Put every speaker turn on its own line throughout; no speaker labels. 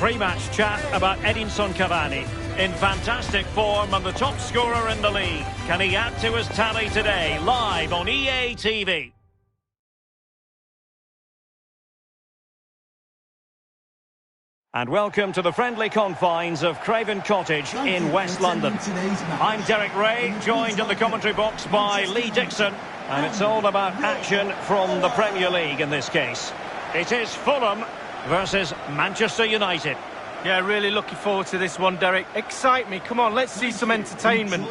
Pre-match chat about Edinson Cavani. In fantastic form and the top scorer in the league. Can he add to his tally today? Live on EA TV. And welcome to the friendly confines of Craven Cottage in West London. I'm Derek Ray, joined in the commentary box by Lee Dixon. And it's all about action from the Premier League in this case. It is Fulham versus Manchester United.
Yeah, really looking forward to this one, Derek. Excite me. Come on, let's see some entertainment.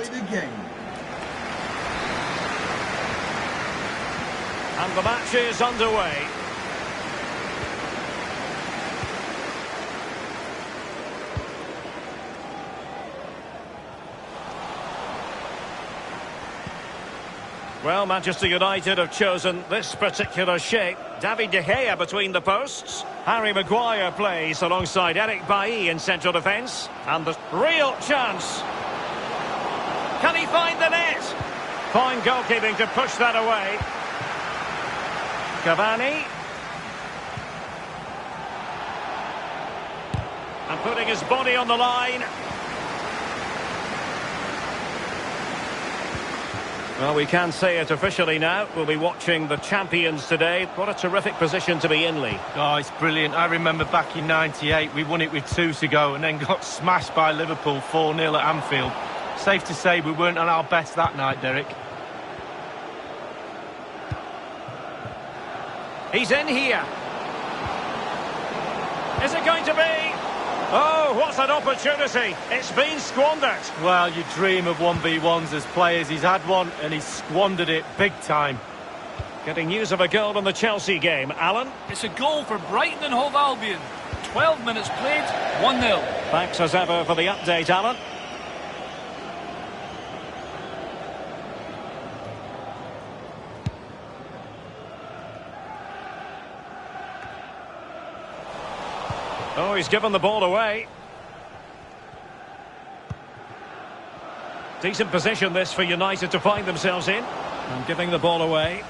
And the match is underway. Well, Manchester United have chosen this particular shape. David De Gea between the posts. Harry Maguire plays alongside Eric Bailly in central defence. And the real chance. Can he find the net? Fine goalkeeping to push that away. Cavani. And putting his body on the line. Well, we can say it officially now. We'll be watching the champions today. What a terrific position to be in, Lee.
Oh, it's brilliant. I remember back in '98, we won it with 2 to go and then got smashed by Liverpool 4-0 at Anfield. Safe to say we weren't on our best that night, Derek.
He's in here. Is it going to be? Oh, what's an opportunity. It's been squandered.
Well, you dream of 1v1s as players. He's had one and he's squandered it big time.
Getting news of a goal in the Chelsea game. Alan?
It's a goal for Brighton and Hove Albion. 12 minutes played, 1-0.
Thanks as ever for the update, Alan. Oh, he's given the ball away. Decent position this for United to find themselves in. And giving the ball away.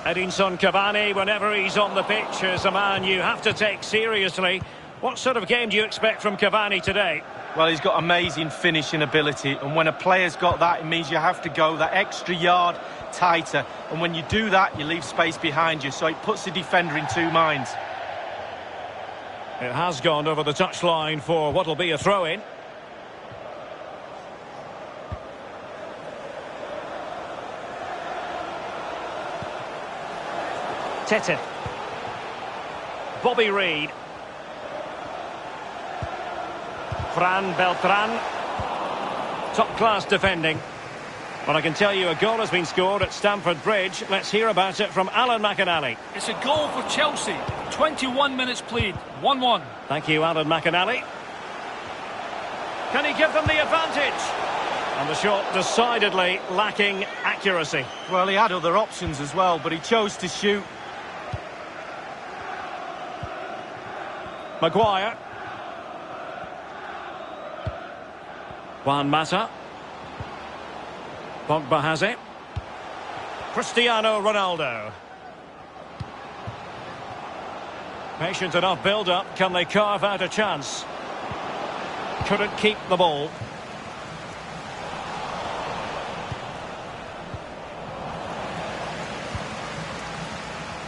Edinson Cavani, whenever he's on the pitch, is a man you have to take seriously. What sort of game do you expect from Cavani today?
Well, he's got amazing finishing ability. And when a player's got that, it means you have to go that extra yard tighter. And when you do that, you leave space behind you. So it puts the defender in two minds.
It has gone over the touchline for what will be a throw-in. Tete. Bobby Reid. Fran Beltran. Top-class defending. Well, I can tell you a goal has been scored at Stamford Bridge. Let's hear about it from Alan McInally.
It's a goal for Chelsea. 21 minutes played. 1-1.
Thank you, Alan McInally. Can he give them the advantage? And the shot decidedly lacking accuracy.
Well, he had other options as well, but he chose to shoot.
Maguire. Juan Mata. Pogba has it. Cristiano Ronaldo. Patient enough build-up. Can they carve out a chance? Couldn't keep the ball.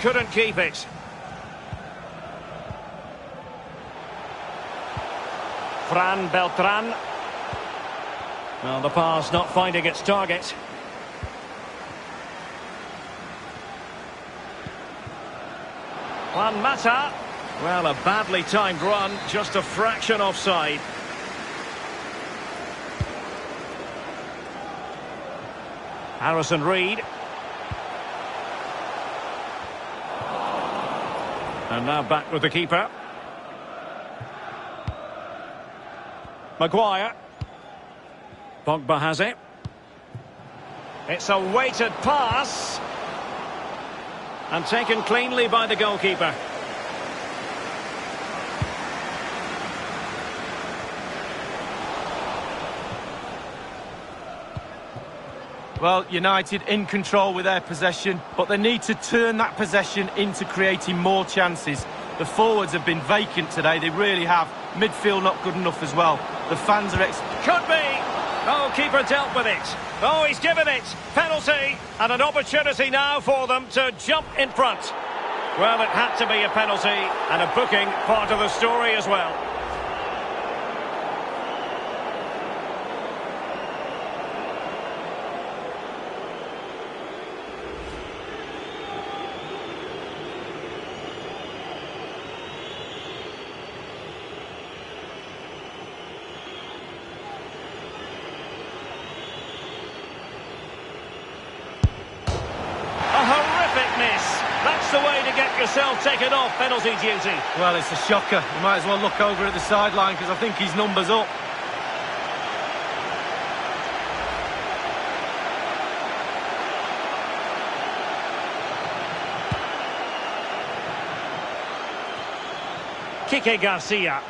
Couldn't keep it. Fran Beltran. Well, the pass not finding its target. Juan Mata. Well, a badly timed run, just a fraction offside. Harrison Reed. And now back with the keeper. Maguire. Pogba has it. It's a weighted pass. And taken cleanly by the goalkeeper.
Well, United in control with their possession, but they need to turn that possession into creating more chances. The forwards have been vacant today, they really have. Midfield not good enough as well. The fans are...
Could be! Oh, keeper dealt with it. Oh, he's given it. Penalty, and an opportunity now for them to jump in front. Well, it had to be a penalty, and a booking part of the story as well. That's the way to get yourself taken off penalty duty.
Well, it's a shocker. You might as well look over at the sideline because I think his number's up.
Kike Garcia.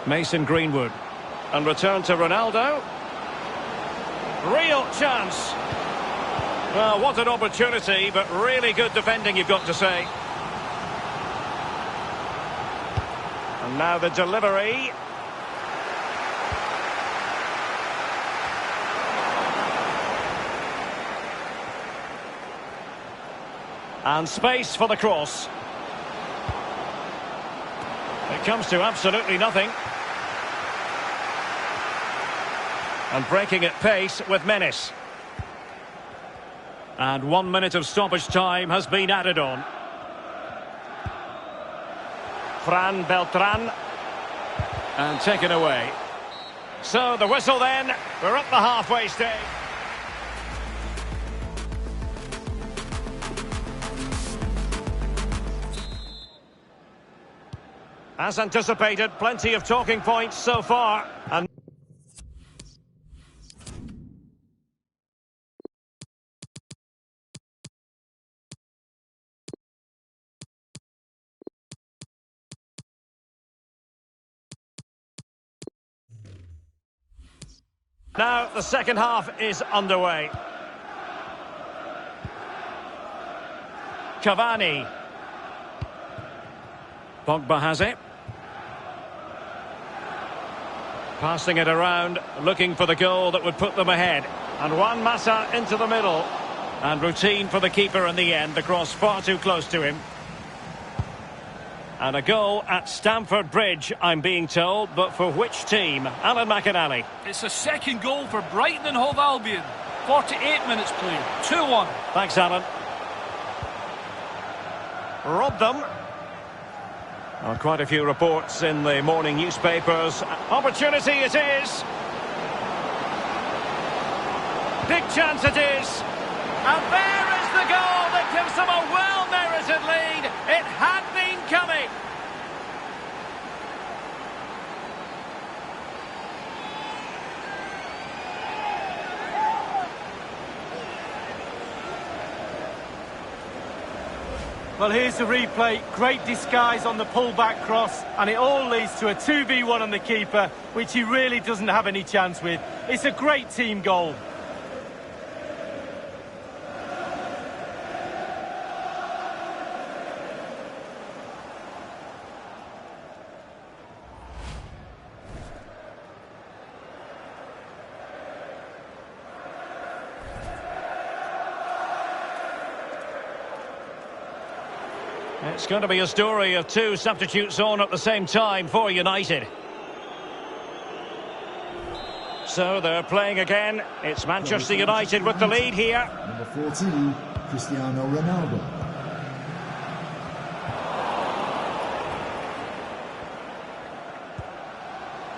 Mason Greenwood. And return to Ronaldo. Real chance. Well, what an opportunity, but really good defending, you've got to say. And now the delivery. And space for the cross. It comes to absolutely nothing. And breaking at pace with menace. And 1 minute of stoppage time has been added on. Fran Beltran. And taken away. So the whistle then. We're up the halfway stage. As anticipated, plenty of talking points so far. And now the second half is underway. Cavani. Pogba has it. Passing it around, looking for the goal that would put them ahead. And Juan Mata into the middle. And routine for the keeper in the end. The cross far too close to him. And a goal at Stamford Bridge, I'm being told. But for which team? Alan McInally.
It's a second goal for Brighton and Hove Albion. 48 minutes played. 2-1.
Thanks, Alan. Robbed them. Well, quite a few reports in the morning newspapers. Opportunity it is. Big chance it is. And there is the goal that gives them a well-merited lead. It had been coming.
Well, here's the replay. Great disguise on the pull-back cross, and it all leads to a 2v1 on the keeper, which he really doesn't have any chance with. It's a great team goal.
It's going to be a story of two substitutes on at the same time for United. So they're playing again. It's Manchester United with the lead here.
Number 14, Cristiano Ronaldo.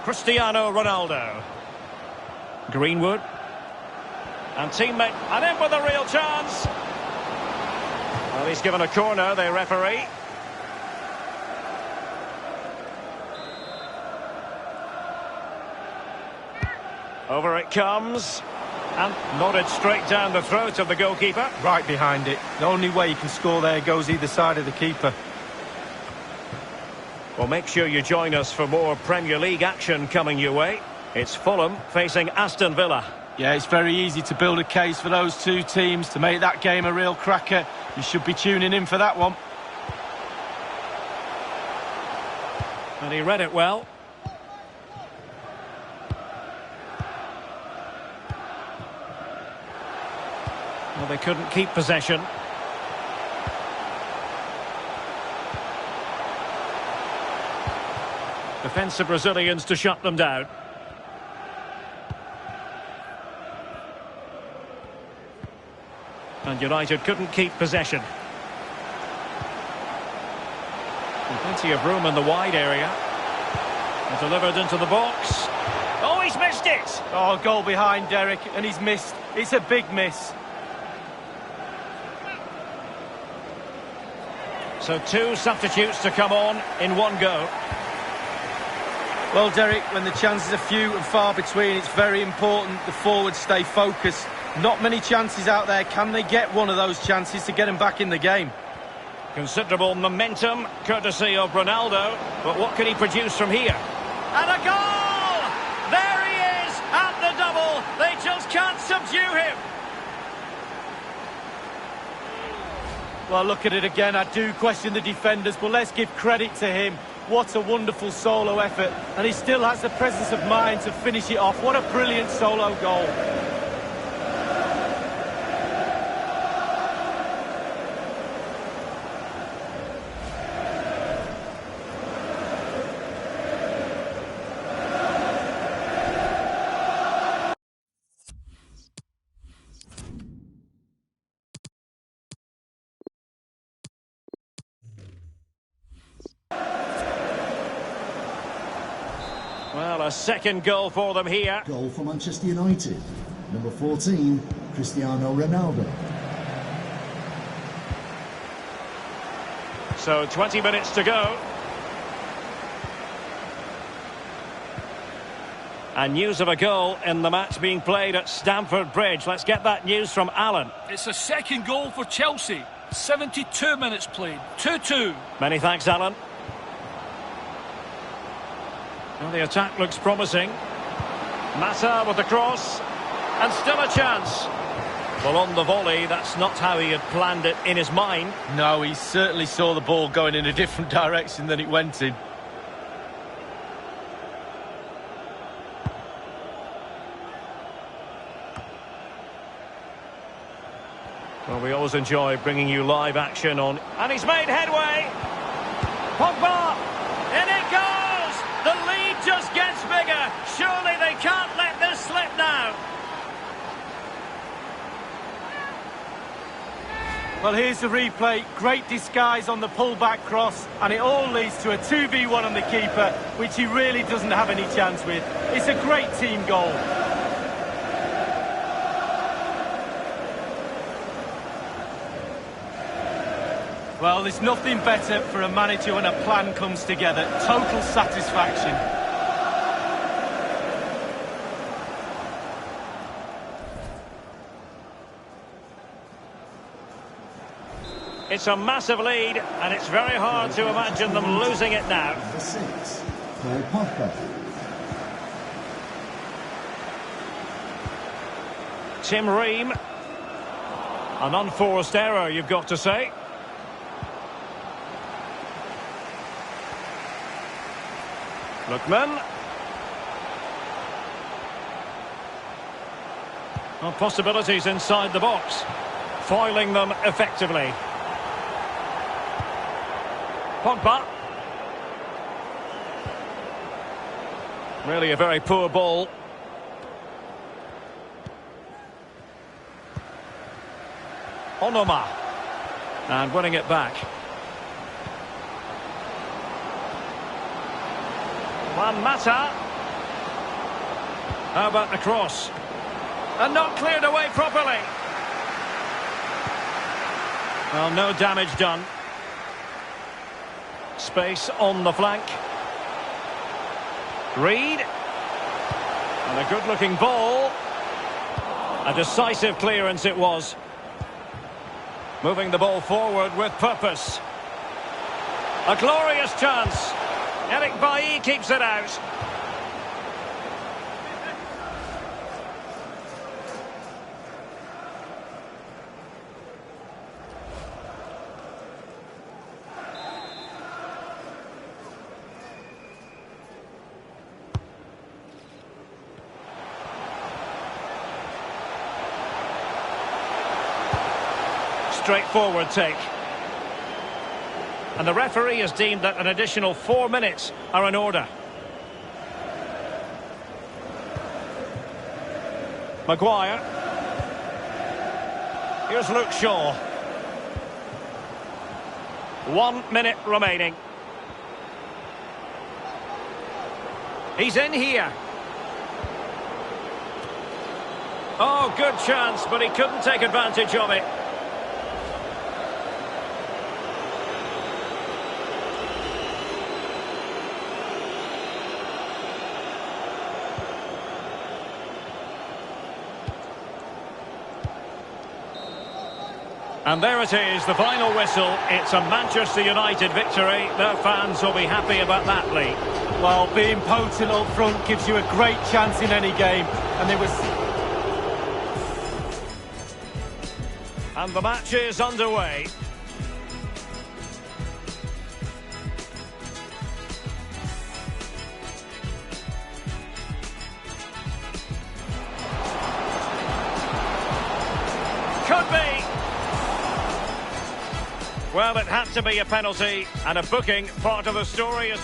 Cristiano Ronaldo. Greenwood. And teammate. And in with a real chance. Well, he's given a corner, the referee. Over it comes. And nodded straight down the throat of the goalkeeper.
Right behind it. The only way you can score there goes either side of the keeper.
Well, make sure you join us for more Premier League action coming your way. It's Fulham facing Aston Villa.
Yeah, it's very easy to build a case for those two teams to make that game a real cracker. You should be tuning in for that one.
And he read it well. Well, they couldn't keep possession. Defensive Brazilians to shut them down. And United couldn't keep possession. And plenty of room in the wide area. And delivered into the box. Oh, he's missed it!
Oh, goal behind Derek, and he's missed. It's a big miss.
So two substitutes to come on in one go.
Well, Derek, when the chances are few and far between, it's very important the forwards stay focused. Not many chances out there. Can they get one of those chances to get him back in the game?
Considerable momentum, courtesy of Ronaldo. But what can he produce from here? And a goal! There he is at the double. They just can't subdue him.
Well, look at it again. I do question the defenders, but let's give credit to him. What a wonderful solo effort. And he still has the presence of mind to finish it off. What a brilliant solo goal.
Well, a second goal for them here.
Goal for Manchester United. Number 14, Cristiano Ronaldo.
So 20 minutes to go. And news of a goal in the match being played at Stamford Bridge. Let's get that news from Alan.
It's a second goal for Chelsea. 72 minutes played. 2-2.
Many thanks, Alan. Well, the attack looks promising. Mata with the cross. And still a chance. Well, on the volley, that's not how he had planned it in his mind.
No, he certainly saw the ball going in a different direction than it went in.
Well, we always enjoy bringing you live action on... And he's made headway! Pogba! In it goes! The lead just gets bigger! Surely they can't let this slip now!
Well, here's the replay. Great disguise on the pullback cross, and it all leads to a 2v1 on the keeper, which he really doesn't have any chance with. It's a great team goal. Well, there's nothing better for a manager when a plan comes together. Total satisfaction.
It's a massive lead, and it's very hard to imagine them losing it now.
Number 6, Paul Pogba.
Tim Ream. An unforced error, you've got to say. Lookman. Well, possibilities inside the box. Foiling them effectively. Pogba. Really a very poor ball. Onoma. And winning it back. Juan Mata. How about the cross? And not cleared away properly. Well, no damage done. Space on the flank. Reed. And a good-looking ball. A decisive clearance it was. Moving the ball forward with purpose. A glorious chance. Eric Bailly keeps it out. straightforward take. And the referee has deemed that an additional 4 minutes are in order. Maguire. Here's Luke Shaw. 1 minute remaining. He's in here. Oh, good chance, but he couldn't take advantage of it. And there it is, the final whistle. It's a Manchester United victory. Their fans will be happy about that, Lee.
Well, being potent up front gives you a great chance in any game. And it was...
And the match is underway. Could be. Well, it had to be a penalty, and a booking part of the story is...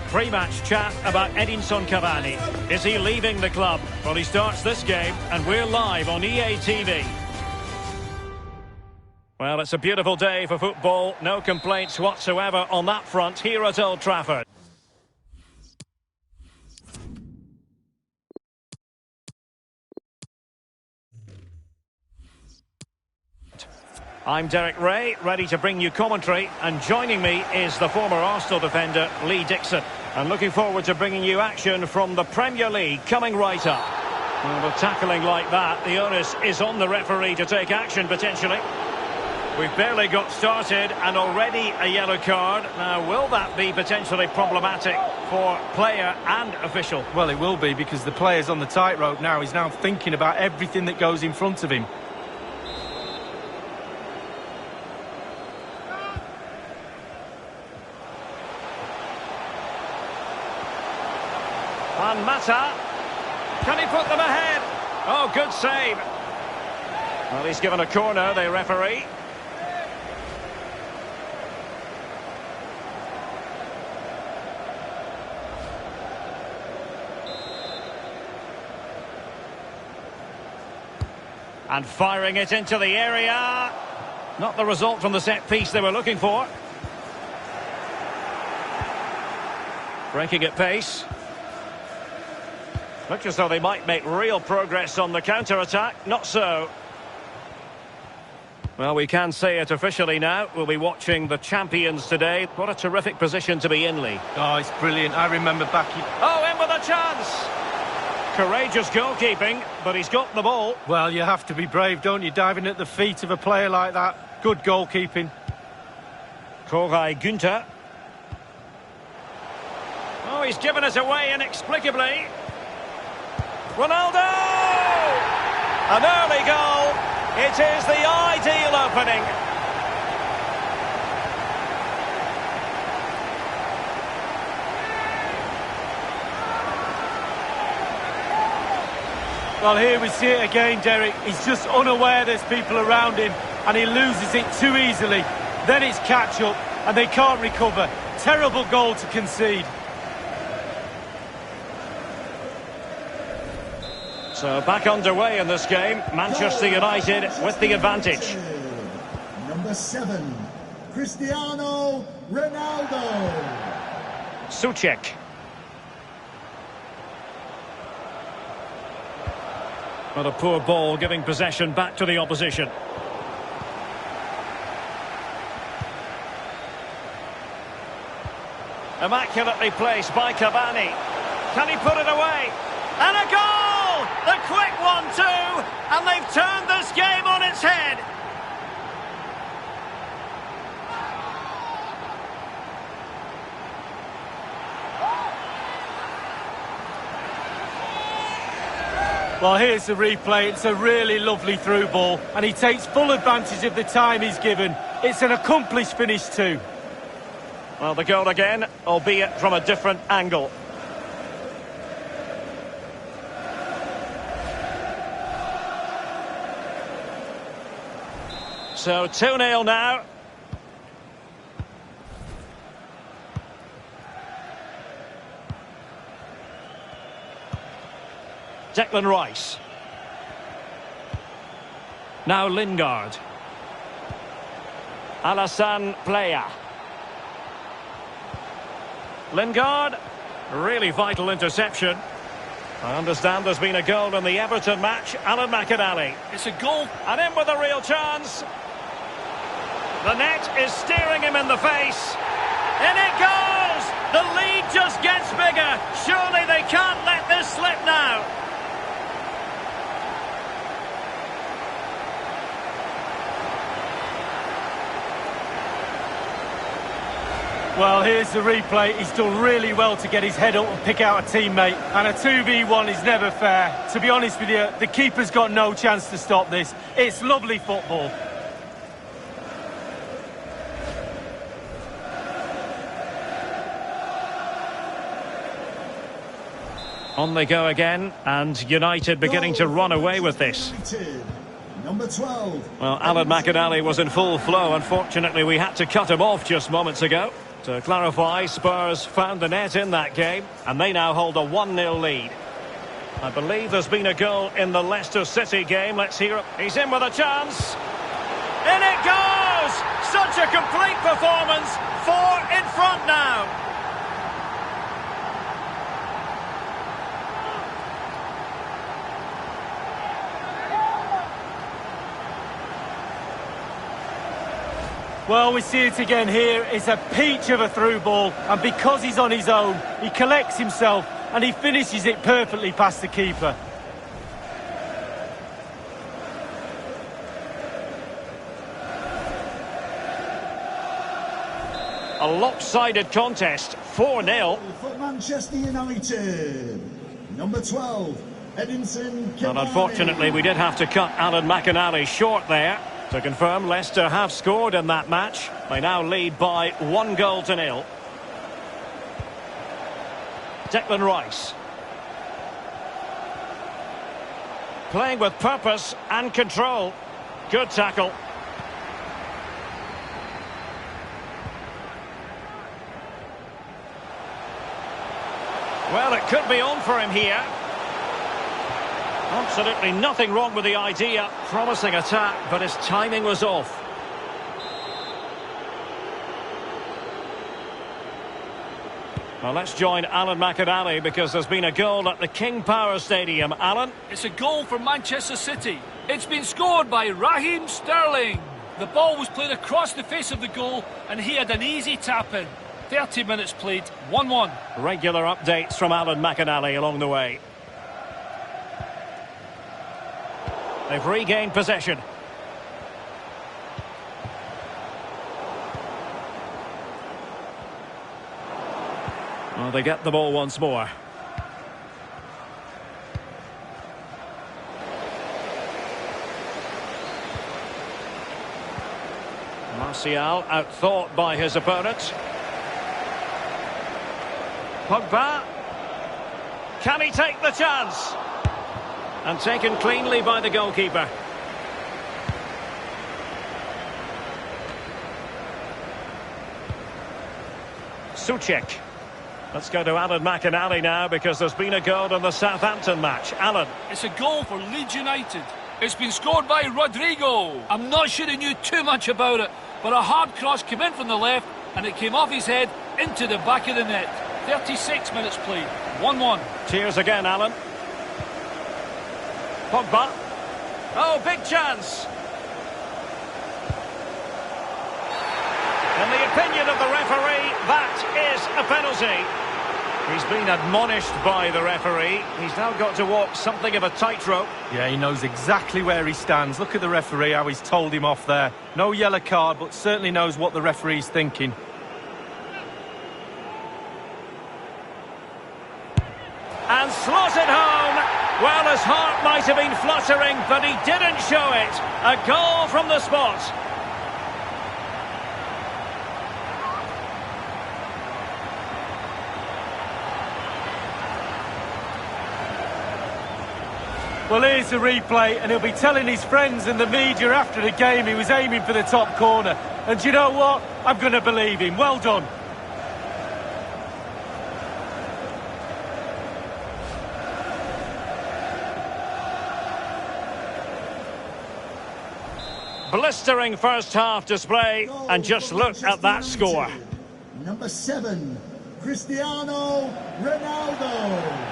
Pre-match chat about Edinson Cavani. Is he leaving the club? Well, he starts this game, and we're live on EA TV. Well, it's a beautiful day for football. No complaints whatsoever on that front here at Old Trafford. I'm Derek Ray, ready to bring you commentary, and joining me is the former Arsenal defender, Lee Dixon. And looking forward to bringing you action from the Premier League coming right up. Well, with tackling like that, the onus is on the referee to take action, potentially. We've barely got started, and already a yellow card. Now, will that be potentially problematic for player and official?
Well, it will be, because the player's on the tightrope now. He's now thinking about everything that goes in front of him.
And Mata, can he put them ahead? Oh, good save. Well, he's given a corner, the referee. And firing it into the area. Not the result from the set piece they were looking for. Breaking at pace. Looks as though they might make real progress on the counter-attack. Not so. Well, we can say it officially now. We'll be watching the champions today. What a terrific position to be in, Lee.
Oh, it's brilliant. I remember back...
Oh, in with a chance! Courageous goalkeeping, but he's got the ball.
Well, you have to be brave, don't you? Diving at the feet of a player like that. Good goalkeeping.
Koray Günther. Oh, he's given us away inexplicably. Ronaldo! An early goal. It is the ideal opening.
Well, here we see it again, Derek. He's just unaware there's people around him, and he loses it too easily. Then it's catch-up, and they can't recover. Terrible goal to concede.
So back underway in this game. Manchester United with the advantage.
Number 7, Cristiano Ronaldo.
Souček. But a poor ball giving possession back to the opposition. Immaculately placed by Cavani. Can he put it away? And a goal! The quick 1-2, and they've turned this game on its head.
Well, here's the replay. It's a really lovely through ball, and he takes full advantage of the time he's given. It's an accomplished finish too.
Well, the goal again, albeit from a different angle. So 2-0 now. Declan Rice. Now Lingard. Alassane Plea. Lingard. Really vital interception. I understand there's been a goal in the Everton match. Alan McInally.
It's a goal.
And in with a real chance. The net is staring him in the face. In it goes! The lead just gets bigger. Surely they can't let this slip now.
Well, here's the replay. He's done really well to get his head up and pick out a teammate. And a 2v1 is never fair. To be honest with you, the keeper's got no chance to stop this. It's lovely football.
On they go again, and United beginning to run away with this.
Number 12.
Well, Alan McInally was in full flow. Unfortunately, we had to cut him off just moments ago. To clarify, Spurs found the net in that game, and they now hold a 1-0 lead. I believe there's been a goal in the Leicester City game. Let's hear it. He's in with a chance. In it goes! Such a complete performance. 4 in front now.
Well, we see it again here. It's a peach of a through ball, and because he's on his own, he collects himself and he finishes it perfectly past the keeper.
A lopsided contest, 4-0.
For Manchester United, number 12, Edinson Cavani.
And unfortunately, we did have to cut Alan McInally short there. To confirm, Leicester have scored in that match. They now lead by 1-0. Declan Rice. Playing with purpose and control. Good tackle. Well, it could be on for him here. Absolutely nothing wrong with the idea. Promising attack, but his timing was off. Well, let's join Alan McInally because there's been a goal at the King Power Stadium. Alan?
It's a goal for Manchester City. It's been scored by Raheem Sterling. The ball was played across the face of the goal and he had an easy tap-in. 30 minutes played, 1-1.
Regular updates from Alan McInally along the way. They've regained possession. Well, they get the ball once more. Martial outthought by his opponent. Pogba. Can he take the chance? And taken cleanly by the goalkeeper. Souček. Let's go to Alan McInally now because there's been a goal in the Southampton match. Alan.
It's a goal for Leeds United. It's been scored by Rodrigo. I'm not sure he knew too much about it, but a hard cross came in from the left and it came off his head into the back of the net. 36 minutes played, 1-1.
Cheers again, Alan. Pogba. Oh, big chance. In the opinion of the referee, that is a penalty. He's been admonished by the referee. He's now got to walk something of a tightrope.
Yeah, he knows exactly where he stands. Look at the referee, how he's told him off there. No yellow card, but certainly knows what the referee's thinking.
And slotted home. Well, his heart might have been fluttering, but he didn't show it. A goal from the spot.
Well, here's the replay, and he'll be telling his friends and the media after the game he was aiming for the top corner. And do you know what? I'm going to believe him. Well done.
Blistering first half display, and just look at that score.
Number 7, Cristiano Ronaldo.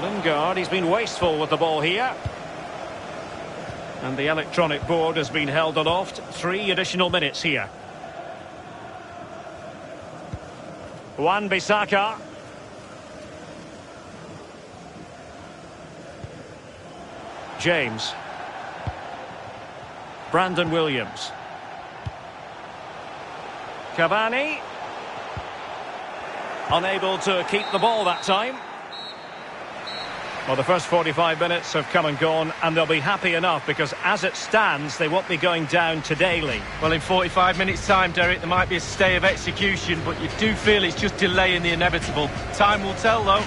Lingard, he's been wasteful with the ball here. And the electronic board has been held aloft. 3 additional minutes here. Wan-Bissaka. James. Brandon Williams. Cavani. Unable to keep the ball that time. Well, the first 45 minutes have come and gone, and they'll be happy enough because as it stands, they won't be going down to daily.
Well, in 45 minutes' time, Derek, there might be a stay of execution, but you do feel it's just delaying the inevitable. Time will tell, though.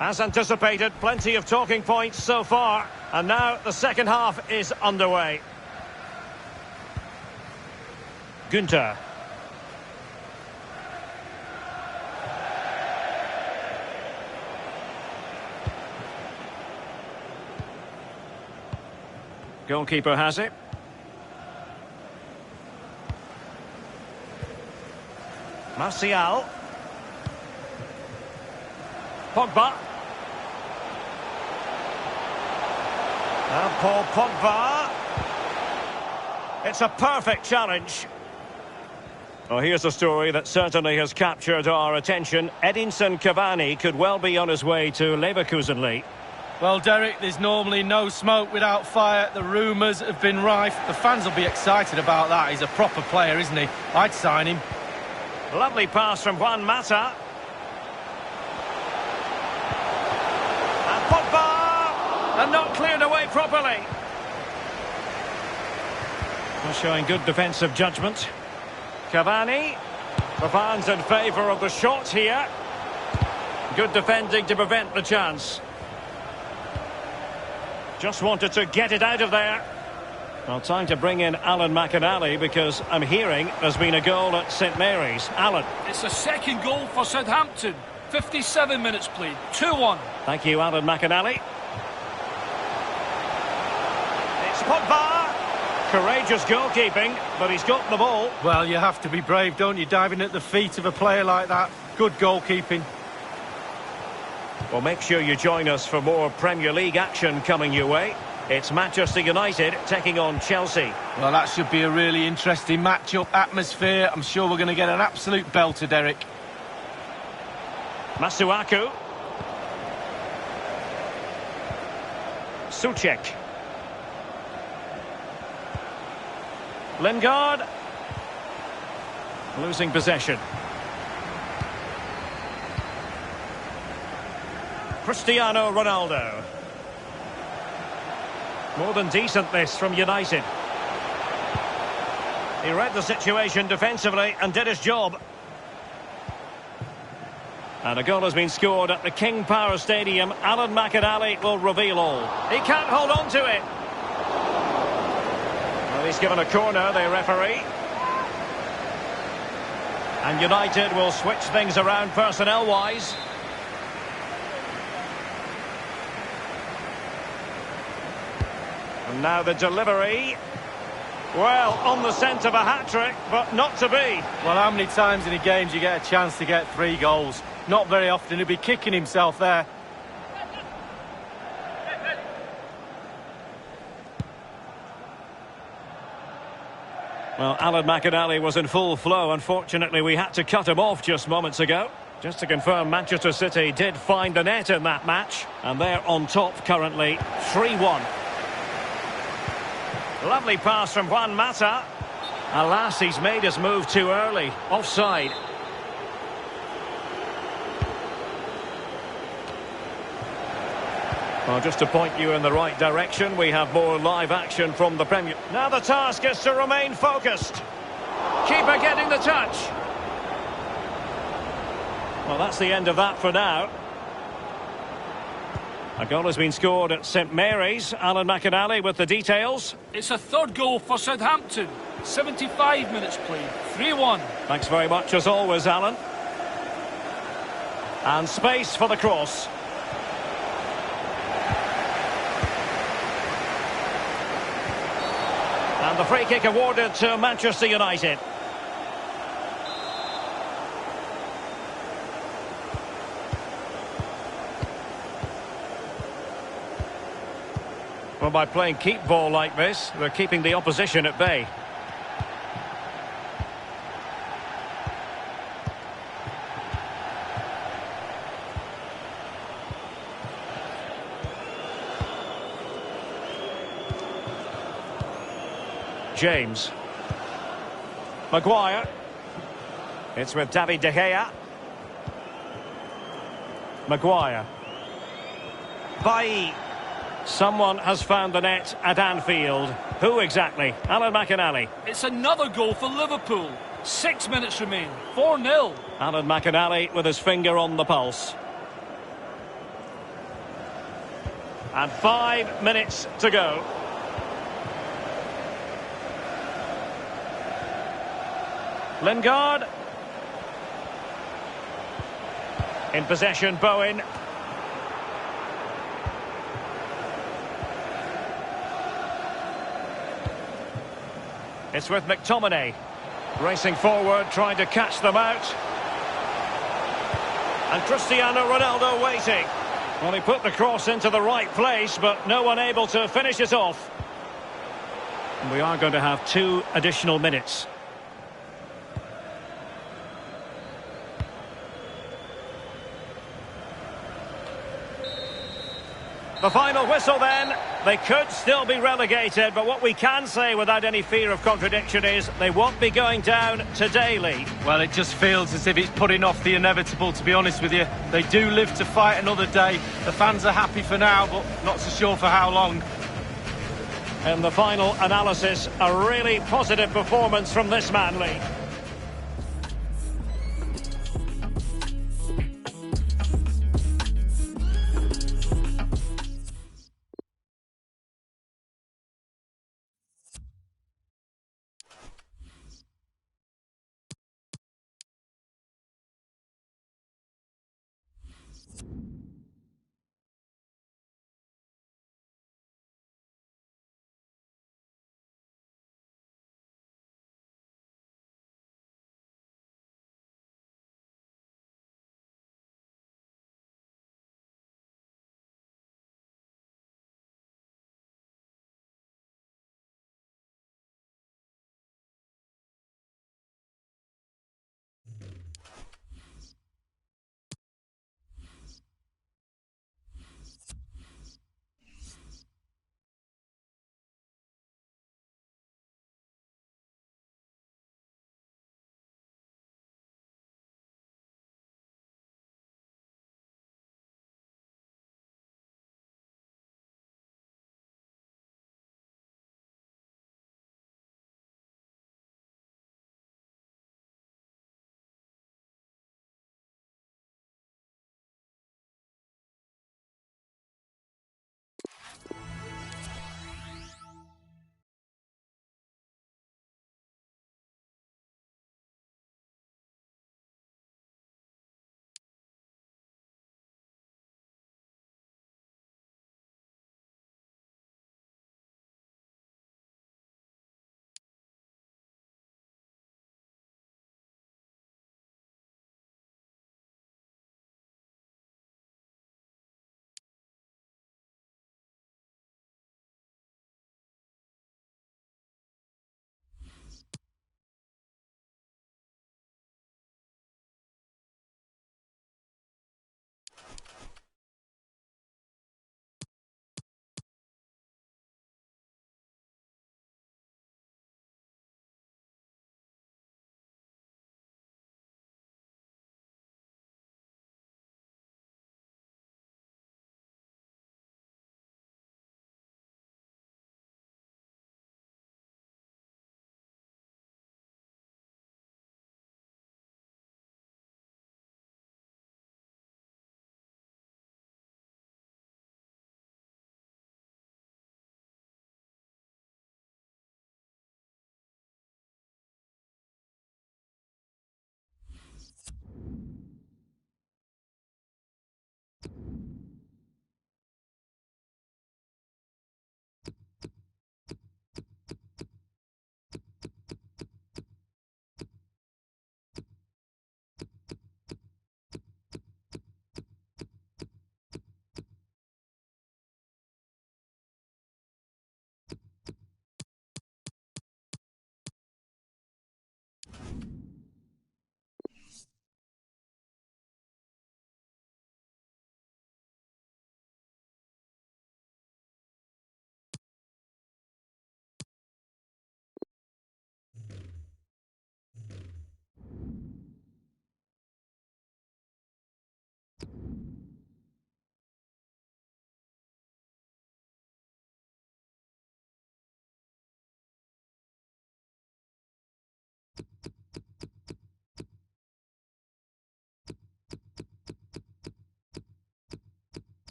As anticipated, plenty of talking points so far. And now the second half is underway. Günther. Goalkeeper has it. Martial. Pogba. And Paul Pogba. It's a perfect challenge. Well, here's a story that certainly has captured our attention. Edinson Cavani could well be on his way to Leverkusen, Lee.
Well, Derek, there's normally no smoke without fire. The rumours have been rife. The fans will be excited about that. He's a proper player, isn't he? I'd sign him.
Lovely pass from Juan Mata. And Pogba! And not cleared away properly. Well, showing good defensive judgment. Cavani. The fans in favour of the shot here. Good defending to prevent the chance. Just wanted to get it out of there. Well, time to bring in Alan McInally because I'm hearing there's been a goal at St Mary's. Alan.
It's a second goal for Southampton. 57 minutes played. 2-1.
Thank you, Alan McInally. It's Pogba. Courageous goalkeeping, but he's got the ball.
Well, you have to be brave, don't you, diving at the feet of a player like that. Good goalkeeping.
Well, make sure you join us for more Premier League action coming your way. It's Manchester United taking on Chelsea.
Well, that should be a really interesting match-up. Atmosphere, I'm sure we're going to get an absolute belter, Derek.
Masuaku. Souček. Lingard. Losing possession. Cristiano Ronaldo. More than decent this from United. He read the situation defensively and did his job. And a goal has been scored at the King Power Stadium. Alan McInally will reveal all. He can't hold on to it. Well, he's given a corner, the referee. And United will switch things around personnel-wise. And now the delivery. Well, on the scent of a hat-trick, but not to be.
Well, how many times in a game do you get a chance to get 3 goals? Not very often. He'll be kicking himself there.
Well, Alan McInally was in full flow. Unfortunately, we had to cut him off just moments ago. Just to confirm, Manchester City did find the net in that match. And they're on top currently, 3-1. Lovely pass from Juan Mata. Alas, he's made his move too early. Offside. Well, just to point you in the right direction, we have more live action from the Premier. Now the task is to remain focused. Keeper getting the touch. Well, that's the end of that for now. A goal has been scored at St Mary's. Alan McInally with the details.
It's a third goal for Southampton. 75 minutes played. 3-1.
Thanks very much as always, Alan. And space for the cross. And the free kick awarded to Manchester United. Well, by playing keep ball like this, they're keeping the opposition at bay. James. Maguire. It's with David De Gea. Maguire. Bailly. Someone has found the net at Anfield. Who exactly? Alan McInally.
It's another goal for Liverpool. 6 minutes remain. 4-0.
Alan McInally with his finger on the pulse. And 5 minutes to go. Lingard. In possession, Bowen. It's with McTominay. Racing forward, trying to catch them out. And Cristiano Ronaldo waiting. Well, he put the cross into the right place, but no one able to finish it off. And we are going to have 2 additional minutes. The final whistle then. They could still be relegated, but what we can say without any fear of contradiction is they won't be going down today, Lee.
Well, it just feels as if it's putting off the inevitable, to be honest with you. They do live to fight another day. The fans are happy for now, but not so sure for how long.
In the final analysis, a really positive performance from this man, Lee.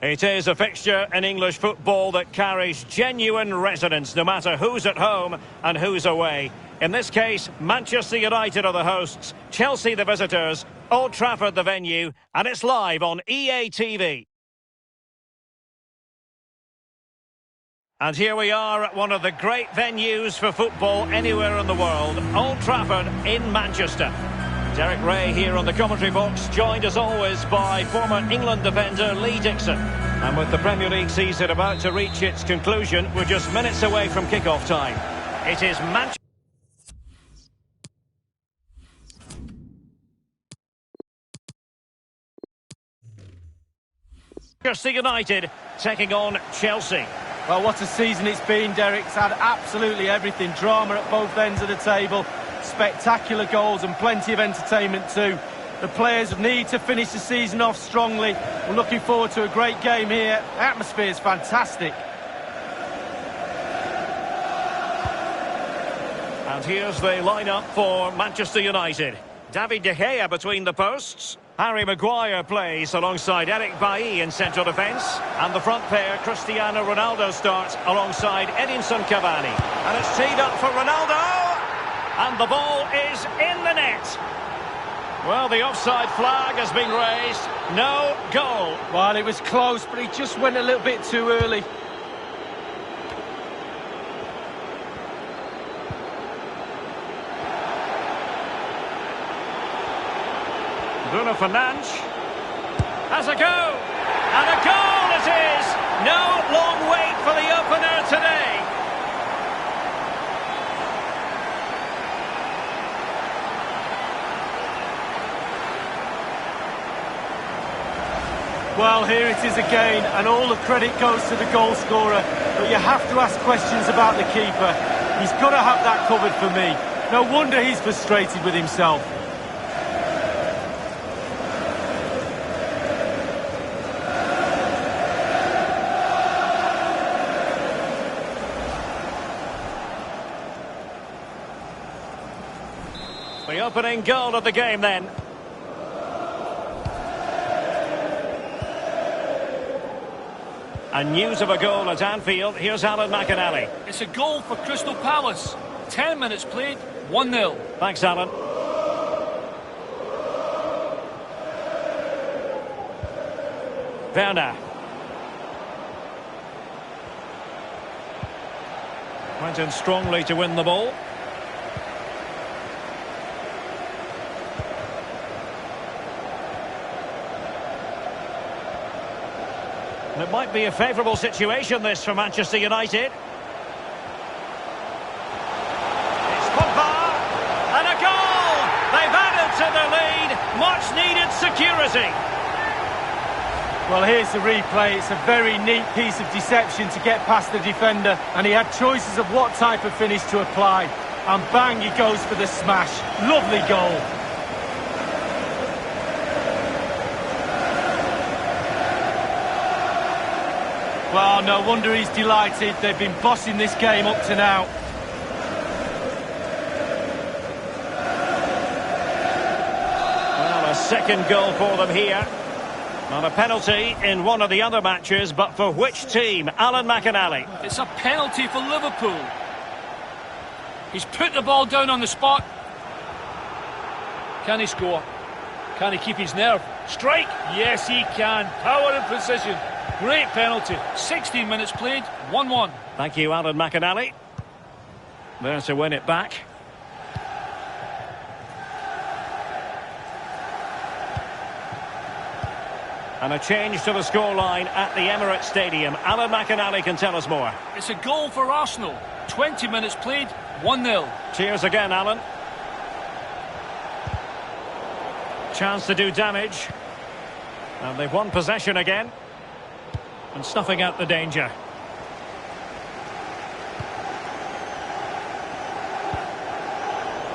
It is a fixture in English football that carries genuine resonance, no matter who's at home and who's away. In this case, Manchester United are the hosts, Chelsea the visitors, Old Trafford the venue, and it's live on EA TV. And here we are at one of the great venues for football anywhere in the world, Old Trafford in Manchester. Derek Ray here on the commentary box, joined as always by former England defender Lee Dixon. And with the Premier League season about to reach its conclusion, we're just minutes away from kick-off time. It is Manchester United taking on Chelsea.
Well, what a season it's been, Derek. It's had absolutely everything. Drama at both ends of the table. Spectacular goals and plenty of entertainment too. The players need to finish the season off strongly. We're looking forward to a great game here. The atmosphere is fantastic.
And here's the lineup for Manchester United. David De Gea between the posts. Harry Maguire plays alongside Eric Bailly in central defence. And the front pair, Cristiano Ronaldo, starts alongside Edinson Cavani. And it's teed up for Ronaldo. And the ball is in the net. Well, the offside flag has been raised. No goal.
Well, it was close, but he just went a little bit too early.
Bruno Fernandes has a go. And a goal it is. No long wait for the opener today.
Well, here it is again, and all the credit goes to the goal scorer. But you have to ask questions about the keeper. He's got to have that covered for me. No wonder he's frustrated with himself.
The opening goal of the game then. And news of a goal at Anfield. Here's Alan McInally.
It's a goal for Crystal Palace. 10 minutes played, 1-0.
Thanks, Alan. Werner. Went in strongly to win the ball. It might be a favourable situation, this, for Manchester United. It's Pogba, and a goal! They've added to their lead, much-needed security.
Well, here's the replay. It's a very neat piece of deception to get past the defender, and he had choices of what type of finish to apply. And bang, he goes for the smash. Lovely goal. Well, no wonder he's delighted. They've been bossing this game up to now.
Well, a second goal for them here. Not a penalty in one of the other matches, but for which team? Alan McInally.
It's a penalty for Liverpool. He's put the ball down on the spot. Can he score? Can he keep his nerve? Strike? Yes, he can. Power and precision. Great penalty. 16 minutes played, 1-1.
Thank you, Alan McInally. There to win it back. And a change to the scoreline at the Emirates Stadium. Alan McInally can tell us more.
It's a goal for Arsenal. 20 minutes played, 1-0.
Cheers again, Alan. Chance to do damage. And they've won possession again. And snuffing out the danger.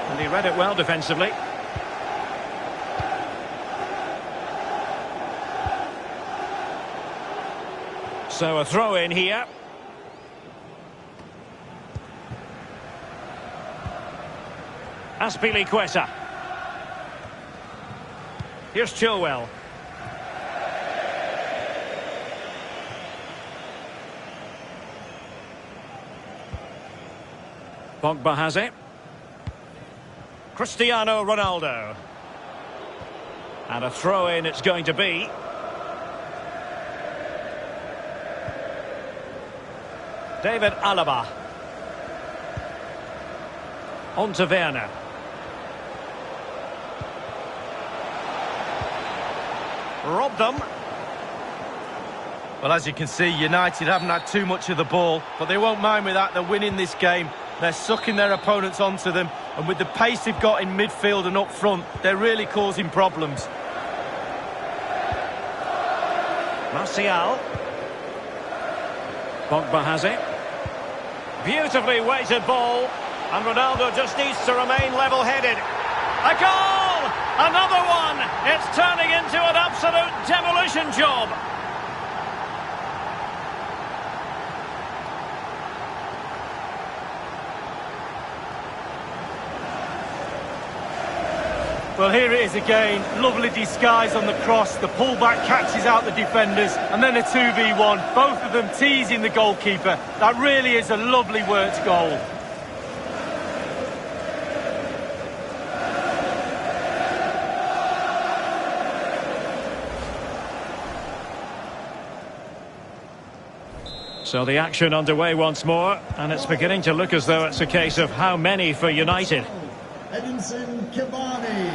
And he read it well defensively. So a throw in here. Azpilicueta. Here's Chilwell. Pogba has it. Cristiano Ronaldo. And a throw-in it's going to be. David Alaba. On to Werner. Robbed them.
Well, as you can see, United haven't had too much of the ball, but they won't mind with that. They're winning this game. They're sucking their opponents onto them, and with the pace they've got in midfield and up front, they're really causing problems.
Martial. Pogba has it. Beautifully weighted ball, and Ronaldo just needs to remain level-headed. A goal! Another one! It's turning into an absolute demolition job.
Well, here it is again. Lovely disguise on the cross. The pullback catches out the defenders, and then a 2v1. Both of them teasing the goalkeeper. That really is a lovely worked goal.
So the action underway once more, and it's beginning to look as though it's a case of how many for United.
Edinson Cavani.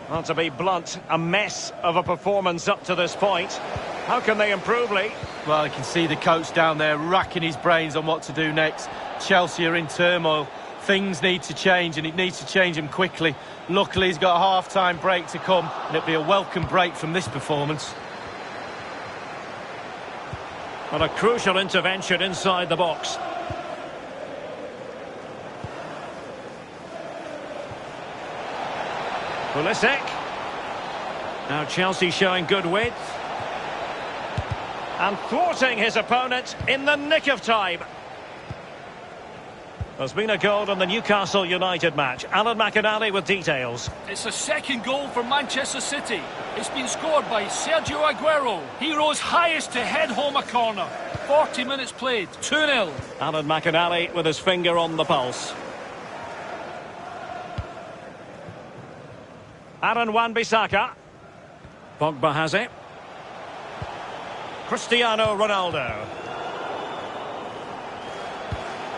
Well, to be blunt, a mess of a performance up to this point. How can they improve, Lee?
Well, you can see the coach down there racking his brains on what to do next. Chelsea are in turmoil. Things need to change, and it needs to change them quickly. Luckily, he's got a half-time break to come, and it'll be a welcome break from this performance.
Well, a crucial intervention inside the box. Pulisic. Now Chelsea showing good width. And thwarting his opponent in the nick of time. There's been a goal in the Newcastle United match. Alan McInally with details.
It's the second goal for Manchester City. It's been scored by Sergio Aguero. He rose highest to head home a corner. 40 minutes played, 2-0.
Alan McInally with his finger on the pulse. Aaron Wan-Bissaka. Pogba has it. Cristiano Ronaldo.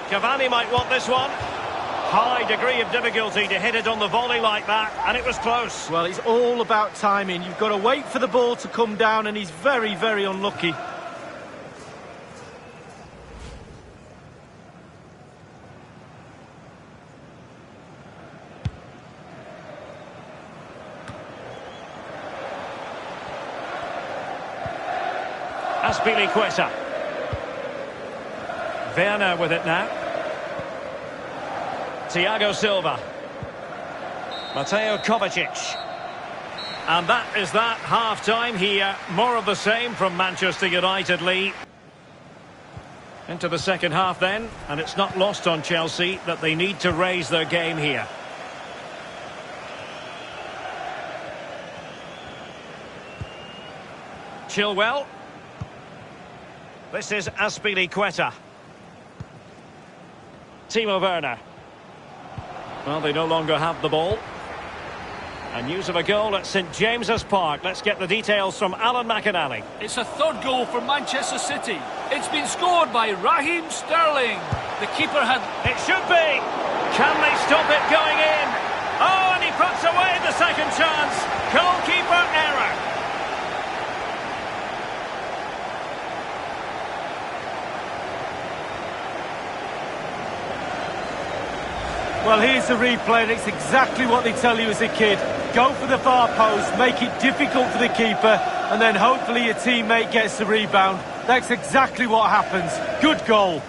Cavani might want this one. High degree of difficulty to hit it on the volley like that, and it was close.
Well, it's all about timing. You've got to wait for the ball to come down, and he's very, very unlucky.
Azpilicueta. Werner with it now. Thiago Silva. Mateo Kovacic. And that is that. Half-time here. More of the same from Manchester United, Lee. Into the second half then, and it's not lost on Chelsea that they need to raise their game here. Chilwell. This is Azpilicueta. Timo Werner. Well, they no longer have the ball. And news of a goal at St James's Park. Let's get the details from Alan McInally.
It's a third goal for Manchester City. It's been scored by Raheem Sterling. The keeper had...
It should be! Can they stop it going in? Oh, and he puts away the second chance. Goalkeeper error.
Well, here's the replay, and it's exactly what they tell you as a kid. Go for the far post, make it difficult for the keeper, and then hopefully your teammate gets the rebound. That's exactly what happens. Good goal.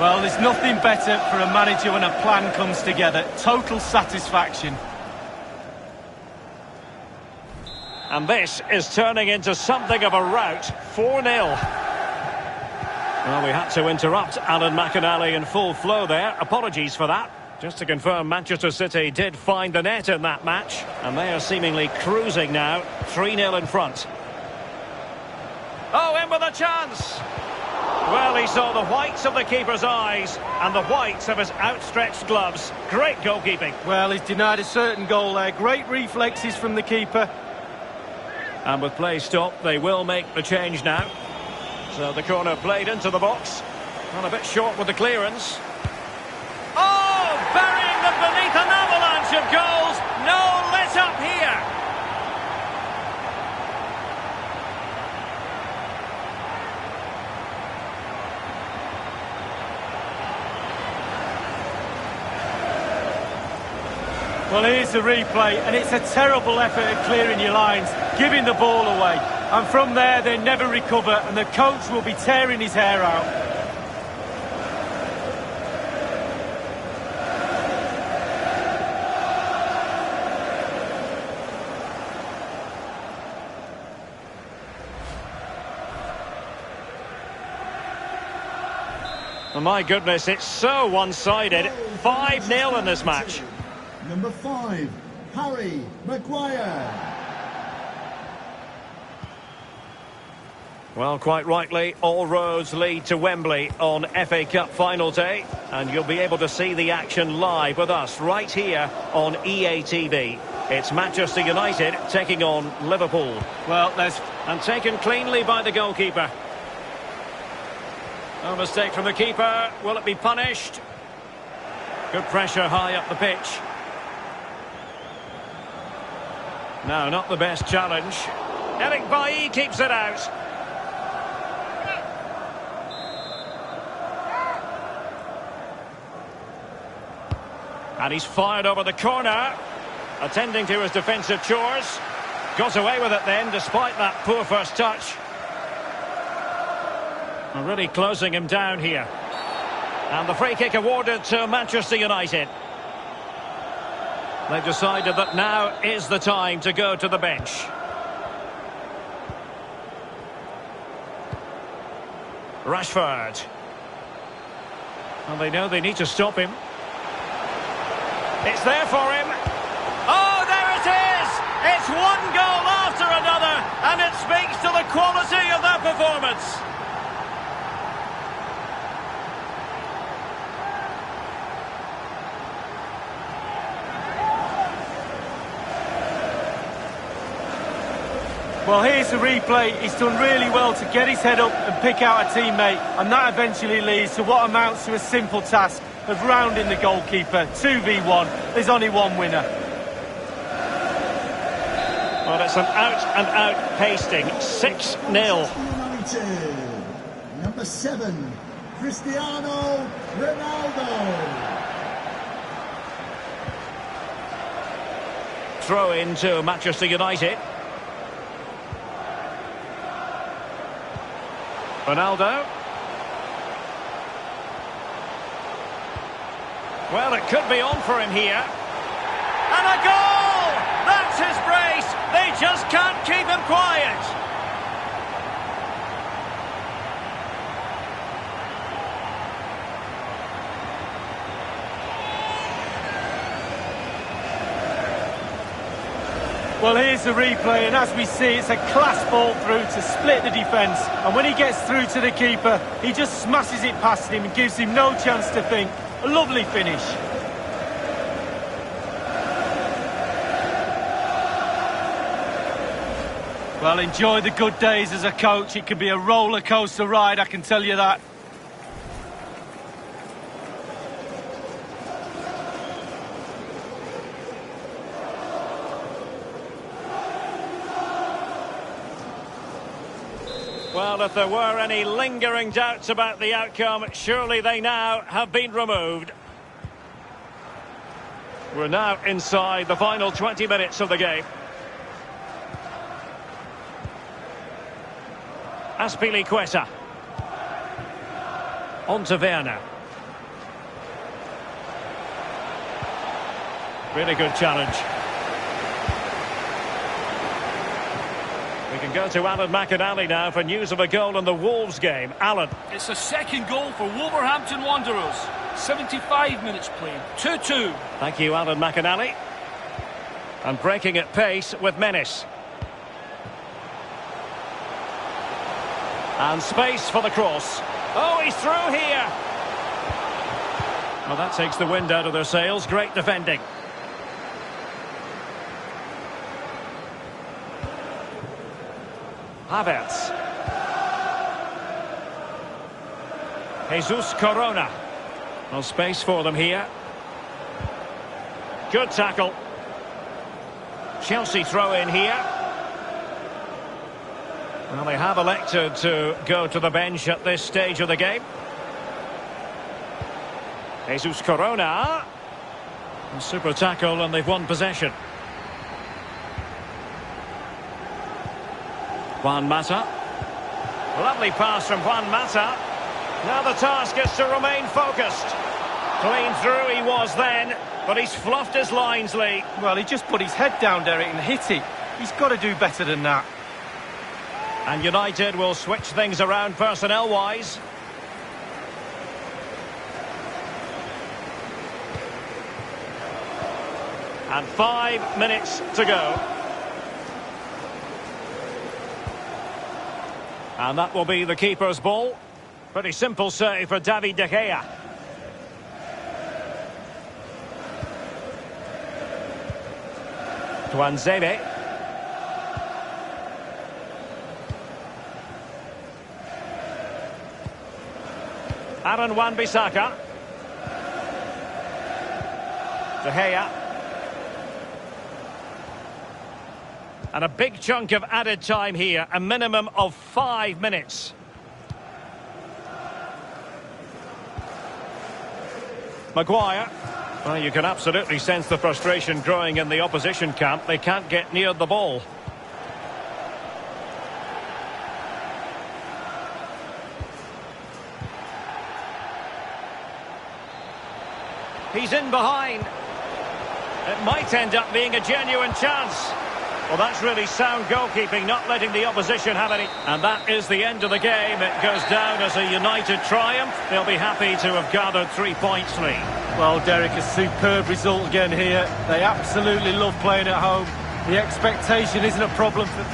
Well, there's nothing better for a manager when a plan comes together. Total satisfaction.
And this is turning into something of a rout. 4-0. Well, we had to interrupt Alan McInally in full flow there. Apologies for that. Just to confirm, Manchester City did find the net in that match, and they are seemingly cruising now, 3-0 in front. Oh, in with a chance. Well, he saw the whites of the keeper's eyes and the whites of his outstretched gloves. Great goalkeeping.
Well, he's denied a certain goal there. Great reflexes from the keeper.
And with play stopped, they will make the change now. So the corner played into the box. Not a bit short with the clearance. Oh, burying them beneath an avalanche of goals. No let up here.
Well, here's the replay, and it's a terrible effort at clearing your lines, giving the ball away. And from there, they never recover, and the coach will be tearing his hair out.
Oh, my goodness, it's so one-sided. 5-0 in this match.
Number 5, Harry Maguire.
Well, quite rightly, all roads lead to Wembley on FA Cup final day. And you'll be able to see the action live with us right here on EA TV. It's Manchester United taking on Liverpool.
Well, there's...
And taken cleanly by the goalkeeper. No mistake from the keeper. Will it be punished? Good pressure high up the pitch. No, not the best challenge. Eric Bailly keeps it out. And he's fired over the corner, attending to his defensive chores. Got away with it then, despite that poor first touch. And really closing him down here. And the free kick awarded to Manchester United. They've decided that now is the time to go to the bench. Rashford. And they know they need to stop him. It's there for him. Oh, there it is! It's one goal after another, and it speaks to the quality of that performance.
Well, here's the replay. He's done really well to get his head up and pick out a teammate, and that eventually leads to what amounts to a simple task of rounding the goalkeeper. 2v1. There's only one winner.
Well, it's an out-and-out pasting. 6-0.
United. Number 7, Cristiano Ronaldo.
Throw in to Manchester United. Ronaldo. Well, it could be on for him here. And a goal! That's his brace! They just can't keep him quiet!
Well, here's the replay, and as we see, it's a class ball through to split the defence. And when he gets through to the keeper, he just smashes it past him and gives him no chance to think. A lovely finish. Well, enjoy the good days as a coach. It can be a roller coaster ride, I can tell you that.
Well, if there were any lingering doubts about the outcome, surely they now have been removed. We're now inside the final 20 minutes of the game. Azpilicueta. On to Werner. Really good challenge. We can go to Alan McInally now for news of a goal in the Wolves game. Alan.
It's a second goal for Wolverhampton Wanderers. 75 minutes played. 2-2.
Thank you, Alan McInally. And breaking at pace with menace. And space for the cross. Oh, he's through here. Well, that takes the wind out of their sails. Great defending. Havertz. Jesus Corona. No space for them here. Good tackle. Chelsea throw in here. Well, they have elected to go to the bench at this stage of the game. Jesus Corona. A super tackle, and they've won possession. Juan Mata. Lovely pass from Juan Mata. Now the task is to remain focused. Clean through he was then, but he's fluffed his lines, Lee.
Well, he just put his head down, Derek, and hit it. He's got to do better than that.
And United will switch things around personnel-wise. And 5 minutes to go. And that will be the keeper's ball. Pretty simple save for David De Gea. Tuanzebe. Aaron Wan-Bissaka. De Gea. And a big chunk of added time here, a minimum of 5 minutes. Maguire. Well, you can absolutely sense the frustration growing in the opposition camp. They can't get near the ball. He's in behind. It might end up being a genuine chance. Well, that's really sound goalkeeping, not letting the opposition have any. And that is the end of the game. It goes down as a United triumph. They'll be happy to have gathered 3 points, Lee.
Well, Derek, a superb result again here. They absolutely love playing at home. The expectation isn't a problem for...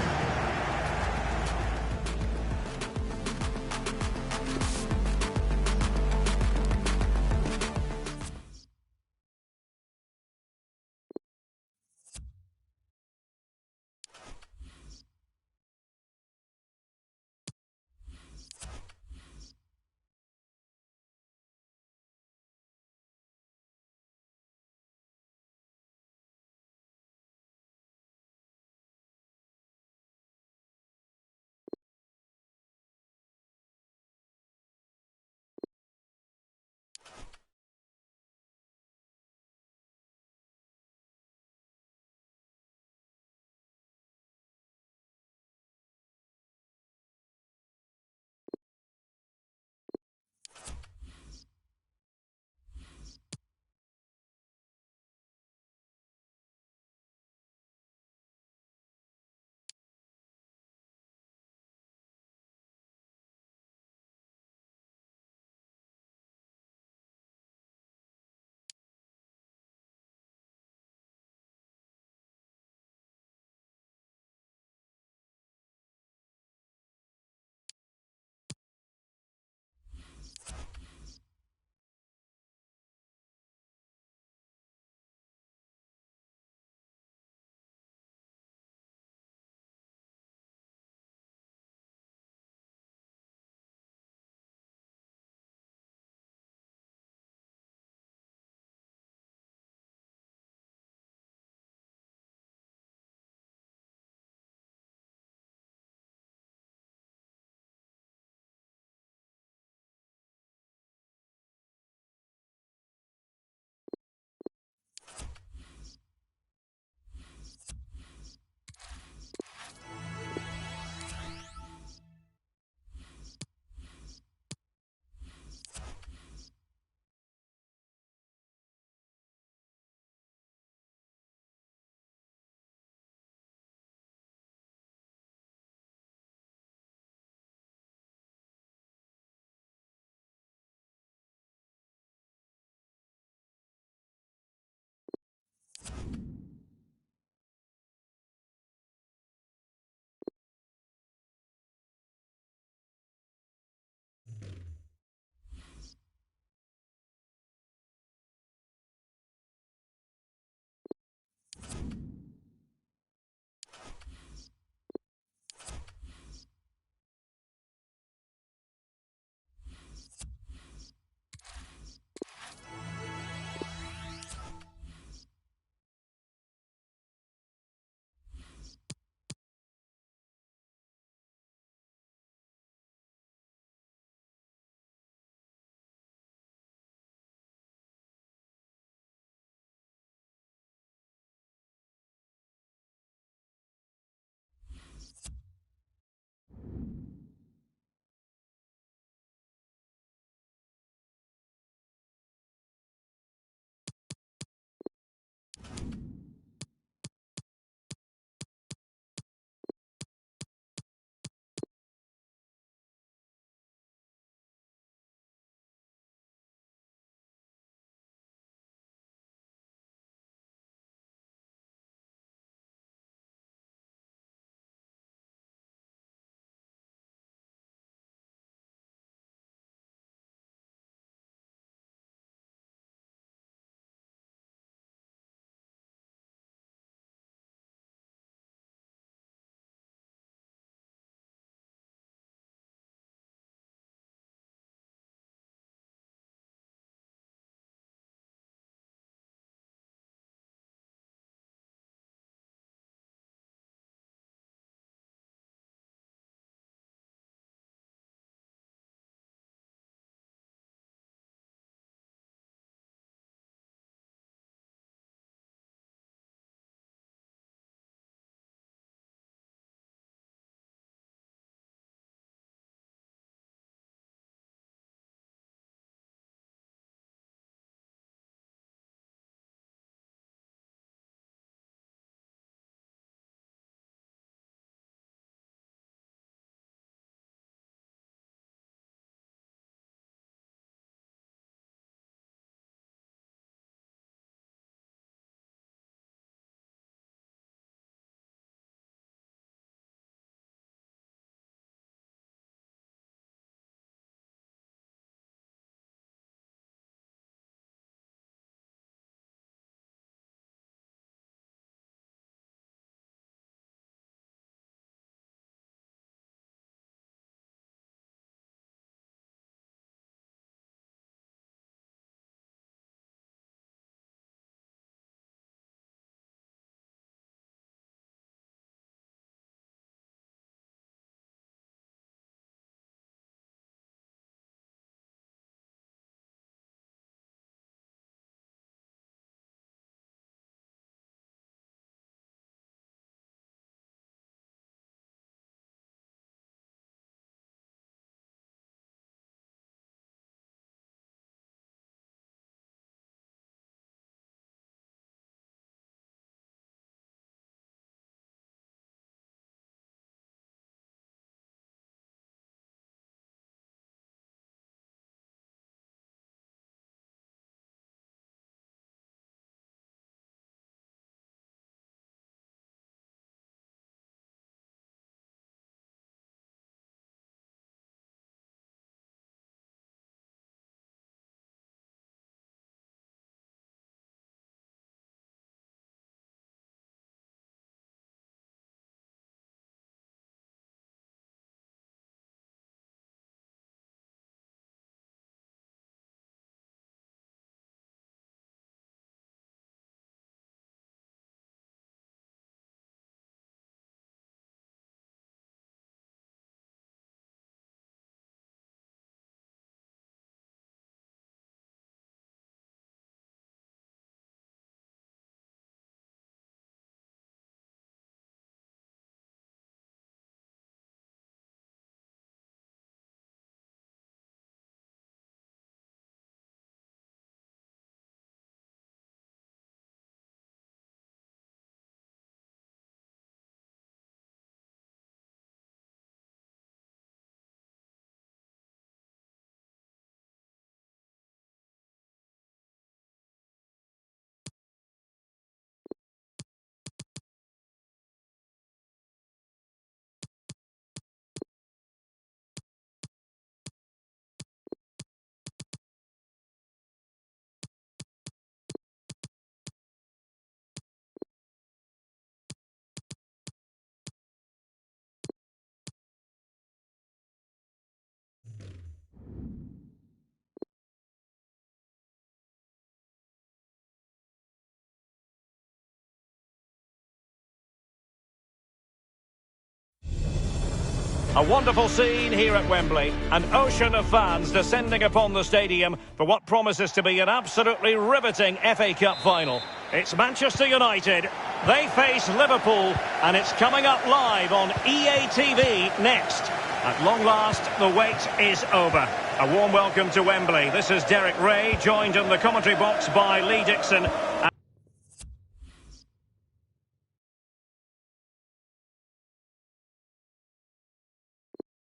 A wonderful scene here at Wembley. An ocean of fans descending upon the stadium for what promises to be an absolutely riveting FA Cup final. It's Manchester United. They face Liverpool, and it's coming up live on EA TV next. At long last, the wait is over. A warm welcome to Wembley. This is Derek Ray, joined in the commentary box by Lee Dixon.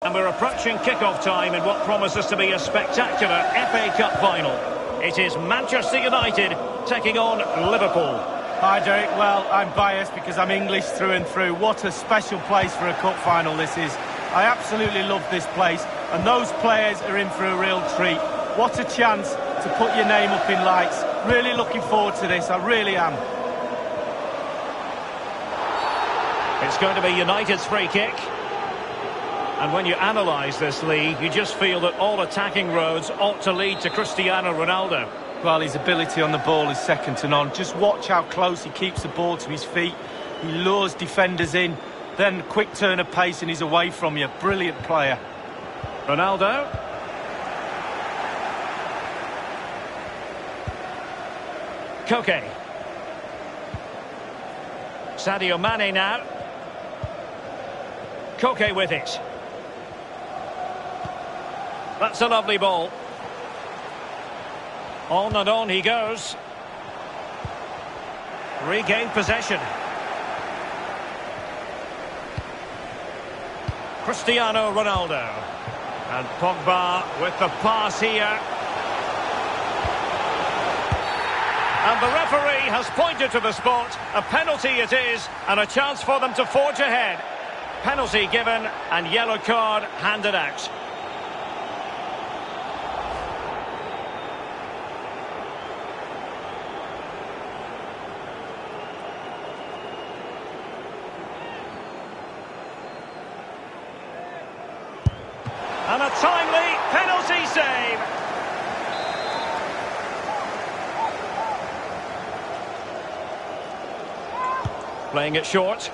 And we're approaching kick-off time in what promises to be a spectacular FA Cup final. It is Manchester United taking on Liverpool.
Hi Derek, well, I'm biased because I'm English through and through. What a special place for a cup final this is. I absolutely love this place, and those players are in for a real treat. What a chance to put your name up in lights. Really looking forward to this, I really am.
It's going to be United's free kick. And when you analyse this, Lee, you just feel that all attacking roads ought to lead to Cristiano Ronaldo.
Well, his ability on the ball is second to none. Just watch how close he keeps the ball to his feet. He lures defenders in. Then quick turn of pace and he's away from you. Brilliant player.
Ronaldo. Koke. Sadio Mane now. Koke with it. That's a lovely ball. On and on he goes. Regained possession. Cristiano Ronaldo. And Pogba with the pass here. And the referee has pointed to the spot. A penalty it is, and a chance for them to forge ahead. Penalty given, and yellow card handed out. And a timely penalty save. Playing it short.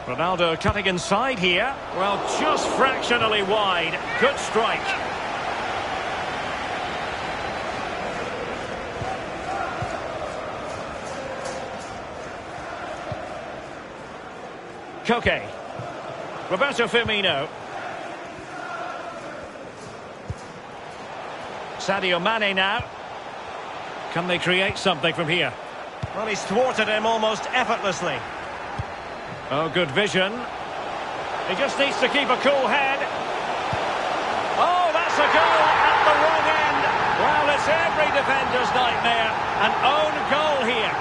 Ronaldo cutting inside here. Well, just fractionally wide. Good strike. Koke. Roberto Firmino. Sadio Mane now. Can they create something from here? Well, he's thwarted him almost effortlessly. Oh, good vision. He just needs to keep a cool head. Oh, that's a goal at the wrong end. Well, it's every defender's nightmare. An own goal here.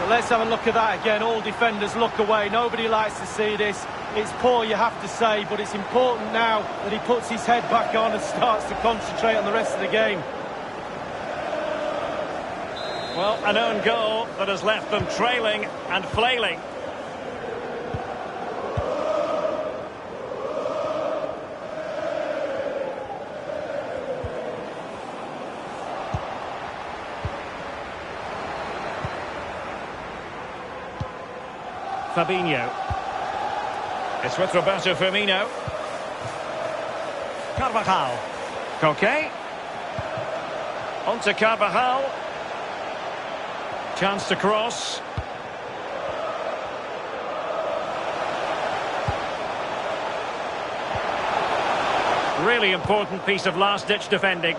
Let's have a look at that again. All defenders look away. Nobody likes to see this. It's poor, you have to say, but it's important now that he puts his head back on and starts to concentrate on the rest of the game.
Well, an own goal that has left them trailing and flailing. Fabinho. It's with Roberto Firmino. Carvajal. Koke. On to Carvajal. Chance to cross. Really important piece of last-ditch defending.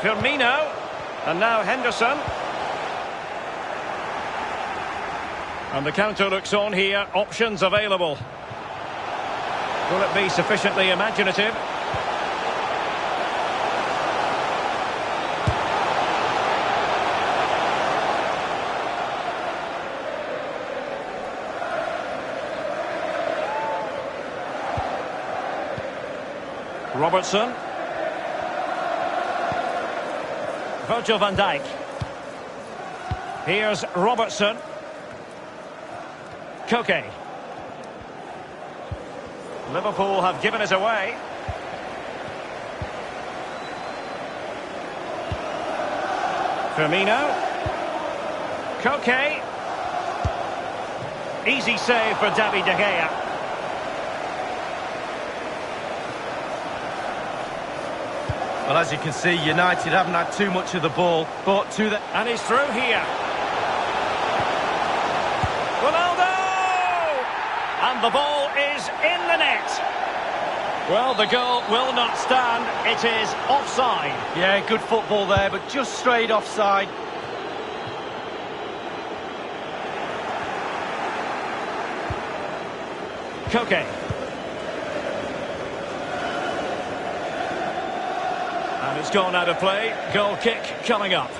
Firmino, and now Henderson. And the counter looks on here, options available. Will it be sufficiently imaginative? Robertson. Virgil van Dijk. Here's Robertson. Koke. Liverpool have given it away. Firmino. Koke. Easy save for David De Gea.
Well, as you can see, United haven't had too much of the ball, but to the...
And he's through here. Ronaldo! And the ball is in the net. Well, the goal will not stand. It is offside.
Yeah, good football there, but just straight offside.
Koke. And it's gone out of play. Goal kick coming up.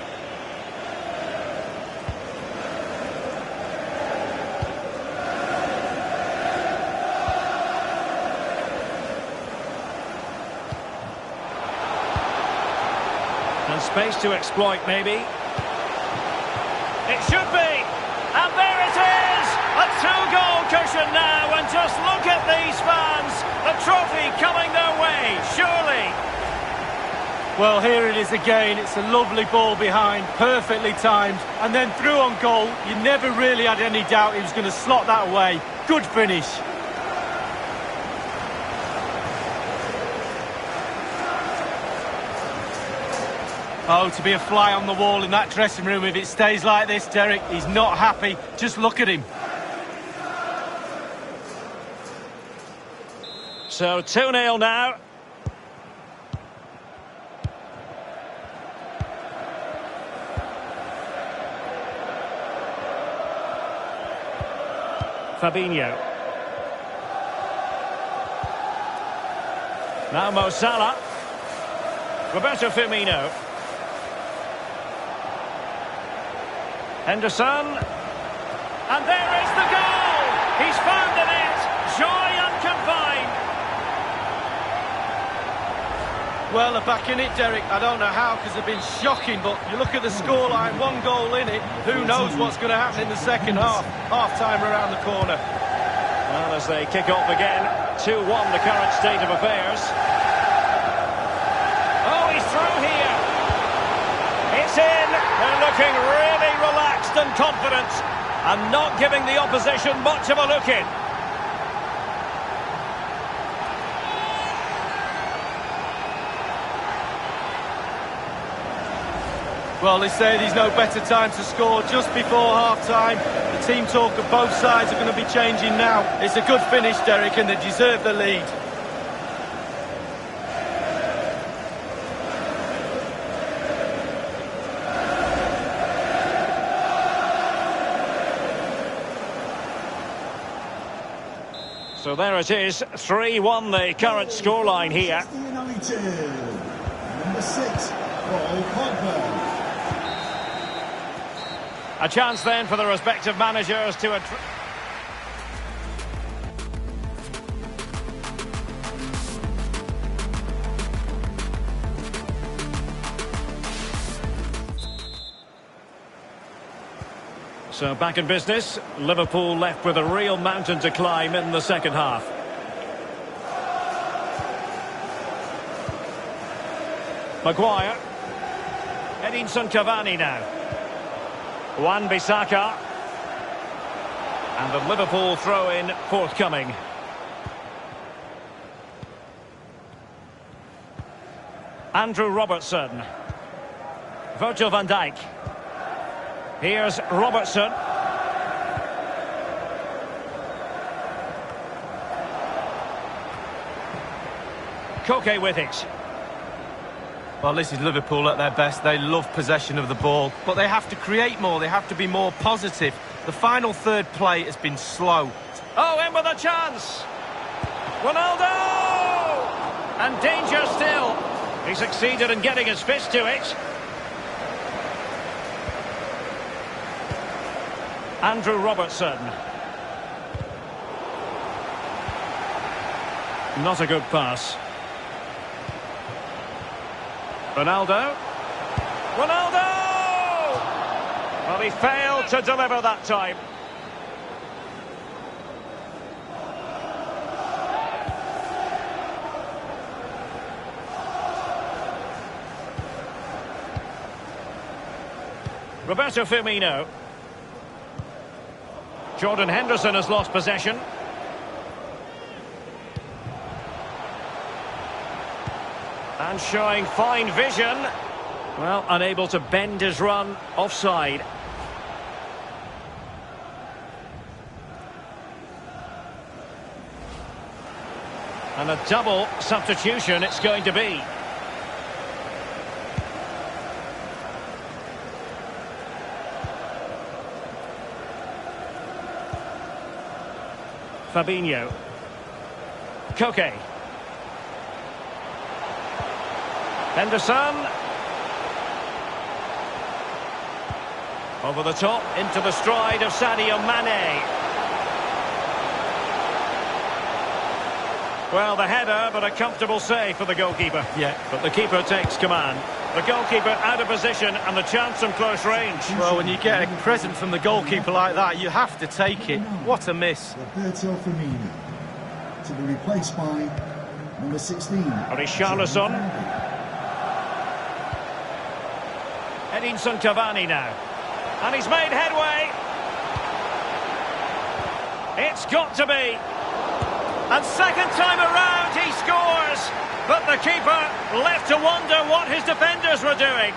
And space to exploit, maybe. It should be. And there it is! A two-goal cushion now, and just look at these fans. The trophy coming their way, surely.
Well, here it is again. It's a lovely ball behind, perfectly timed, and then through on goal. You never really had any doubt he was going to slot that away. Good finish. Oh, to be a fly on the wall in that dressing room if it stays like this, Derek. He's not happy. Just look at him.
So 2-0 now. Fabinho. Now Mo Salah. Roberto Firmino. Henderson. And there is the goal! He's found the net. Joy unconfined.
Well, they're back in it, Derek. I don't know how, because they've been shocking, but you look at the scoreline, 1 goal in it. Who knows what's going to happen in the second half? Half-time around the corner.
Well, as they kick off again, 2-1 the current state of affairs. Oh, he's through here. It's in. They're looking really relaxed and confident and not giving the opposition much of a look in.
Well, they say there's no better time to score just before half-time. The team talk of both sides are going to be changing now. It's a good finish, Derek, and they deserve the lead.
So there it is, 3-1 the current scoreline here.
Manchester United, number 6, Paul Pogba.
A chance then for the respective managers to... So back in business, Liverpool left with a real mountain to climb in the second half. Maguire. Edinson Cavani now. Wan-Bissaka. And the Liverpool throw-in forthcoming. Andrew Robertson. Virgil van Dijk. Here's Robertson. Koke with it.
Well, this is Liverpool at their best. They love possession of the ball, but they have to create more. They have to be more positive. The final third play has been slow.
Oh, in with a chance. Ronaldo! And danger still. He succeeded in getting his fist to it. Andrew Robertson. Not a good pass. Ronaldo. Ronaldo! Well, he failed to deliver that time. Roberto Firmino. Jordan Henderson has lost possession. And showing fine vision. Well, unable to bend his run. Offside. And a double substitution it's going to be. Fabinho. Koke. Henderson. Over the top, into the stride of Sadio Mane. Well, the header, but a comfortable save for the goalkeeper.
Yeah.
But the keeper takes command. The goalkeeper out of position and the chance from close range.
Well, when you get a present from the goalkeeper like that, you have to take it. What a miss.
Roberto Firmino. To be replaced by number 16.
Richarlison. Edinson Cavani now. And he's made headway. It's got to be. And second time around he scores. But the keeper left to wonder what his defenders were doing.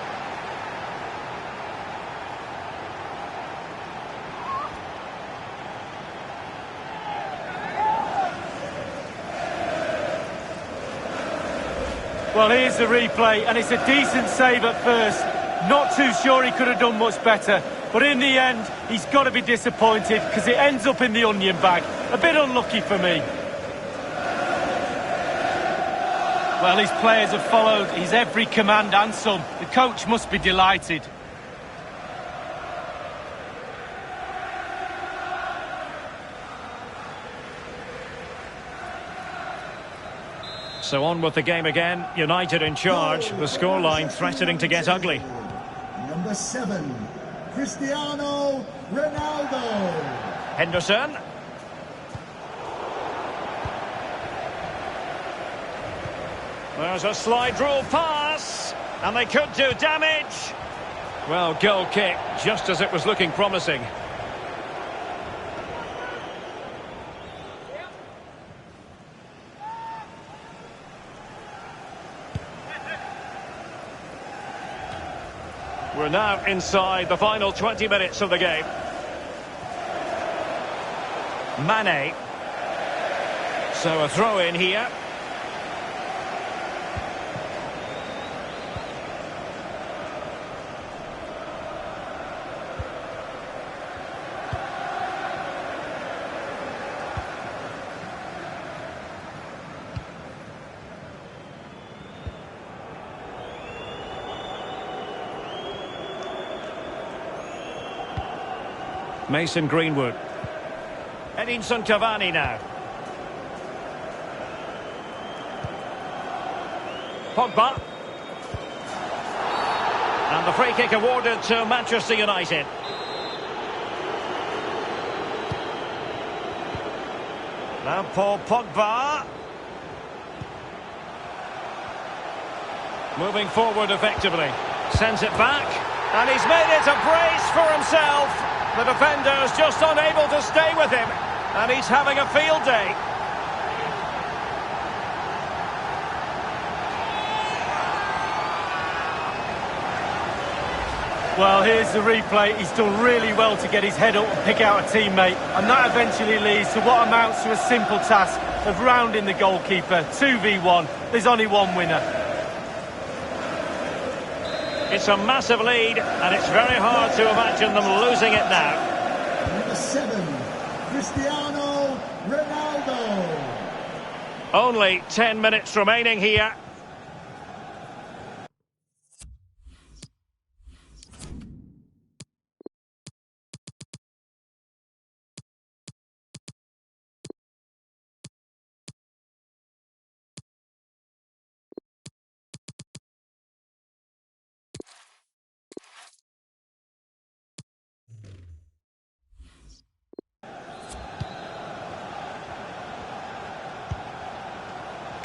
Well, here's the replay, and it's a decent save at first. Not too sure he could have done much better. But in the end, he's got to be disappointed because it ends up in the onion bag. A bit unlucky for me. Well, his players have followed his every command and some. The coach must be delighted.
So on with the game again. United in charge. The scoreline threatening to get ugly.
Number 7, Cristiano Ronaldo.
Henderson. There's a slide rule pass. And they could do damage. Well, goal kick, just as it was looking promising. We're now inside the final 20 minutes of the game. Mane. So a throw in here. Mason Greenwood. Edinson Cavani now. Pogba. And the free kick awarded to Manchester United. Now Paul Pogba. Moving forward effectively. Sends it back. And he's made it a brace for himself. The defender's just unable to stay with him, and he's having a field day.
Well, here's the replay. He's done really well to get his head up and pick out a teammate, and that eventually leads to what amounts to a simple task of rounding the goalkeeper. 2v1. There's only one winner.
It's a massive lead, and it's very hard to imagine them losing it now.
Number 7, Cristiano Ronaldo.
Only 10 minutes remaining here.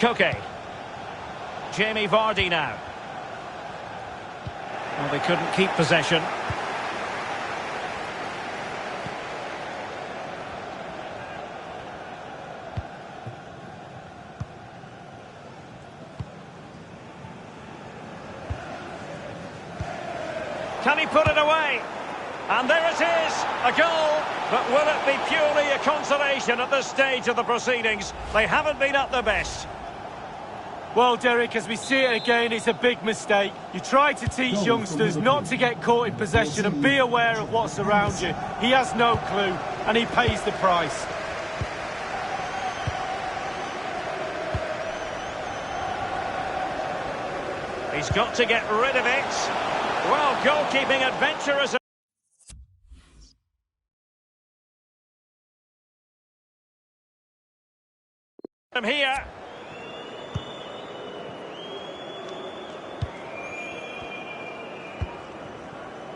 Koke. Jamie Vardy now. Well, they couldn't keep possession. Can he put it away? And there it is, a goal. But will it be purely a consolation at this stage of the proceedings? They haven't been at their best.
Well, Derek, as we see it again, it's a big mistake. You try to teach youngsters not to get caught in possession and be aware of what's around you. He has no clue, and he pays the price.
He's got to get rid of it. Well, goalkeeping adventurous. Here.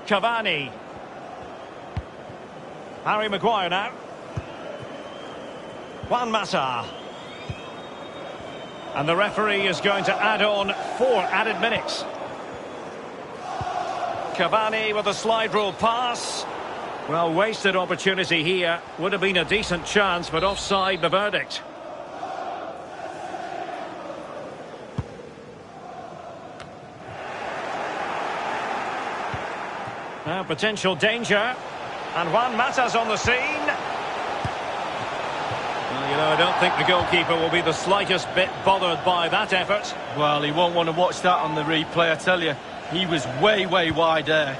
Cavani. Harry Maguire now. Juan Mata. And the referee is going to add on 4 added minutes. Cavani with a slide rule pass. Well, wasted opportunity here. Would have been a decent chance, but offside the verdict. Now potential danger. And Juan Mata's on the scene. Well, you know, I don't think the goalkeeper will be the slightest bit bothered by that effort.
Well, he won't want to watch that on the replay, I tell you. He was way, way wide there.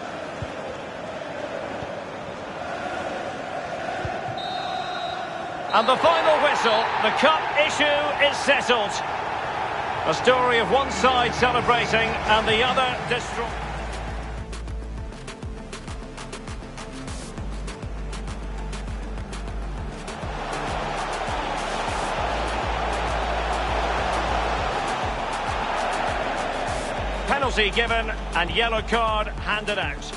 And the final whistle, the cup issue is settled. A story of one side celebrating and the other destroyed. Penalty given and yellow card handed out.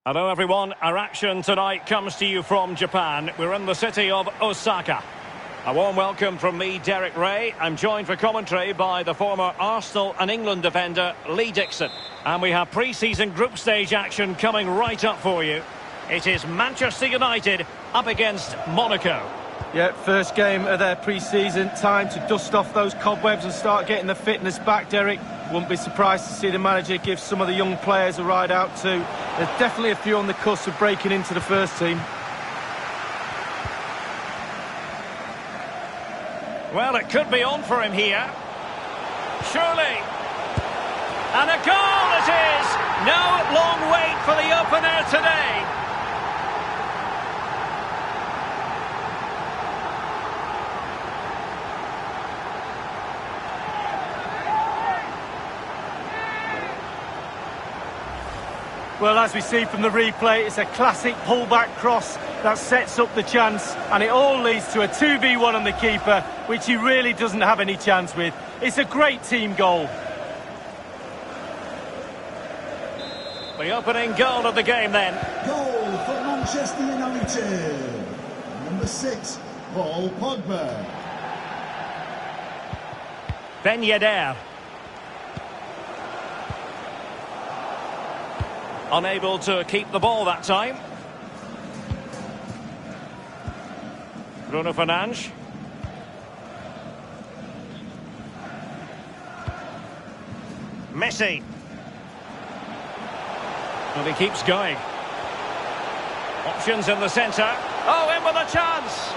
Hello everyone, our action tonight comes to you from Japan. We're in the city of Osaka. A warm welcome from me, Derek Ray. I'm joined for commentary by the former Arsenal and England defender, Lee Dixon. And we have pre-season group stage action coming right up for you. It is Manchester United up against Monaco.
Yeah, first game of their pre-season. Time to dust off those cobwebs and start getting the fitness back, Derek. Wouldn't be surprised to see the manager give some of the young players a ride out too. There's definitely a few on the cusp of breaking into the first team.
Well, it could be on for him here. Surely. And a goal it is! No long wait for the opener today.
Well, as we see from the replay, it's a classic pullback cross that sets up the chance, and it all leads to a 2v1 on the keeper, which he really doesn't have any chance with. It's a great team goal.
The opening goal of the game then.
Goal for Manchester United. Number 6, Paul Pogba.
Ben Yedder. Unable to keep the ball that time. Bruno Fernandes. Messi. Well, he keeps going. Options in the centre. Oh, in with a chance.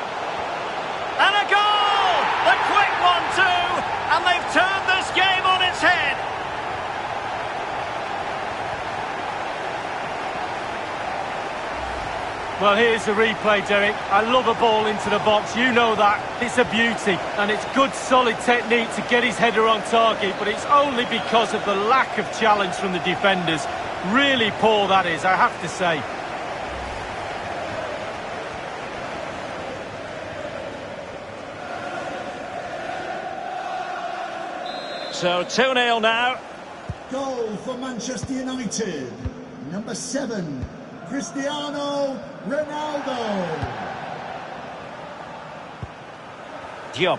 And a goal! The quick 1-2, and they've turned this game on its head.
Well, here's the replay, Derek. I love a ball into the box, you know that. It's a beauty, and it's good, solid technique to get his header on target, but it's only because of the lack of challenge from the defenders. Really poor, that is, I have to say.
So 2-0 now.
Goal for Manchester United. Number 7, Cristiano Ronaldo.
Diop.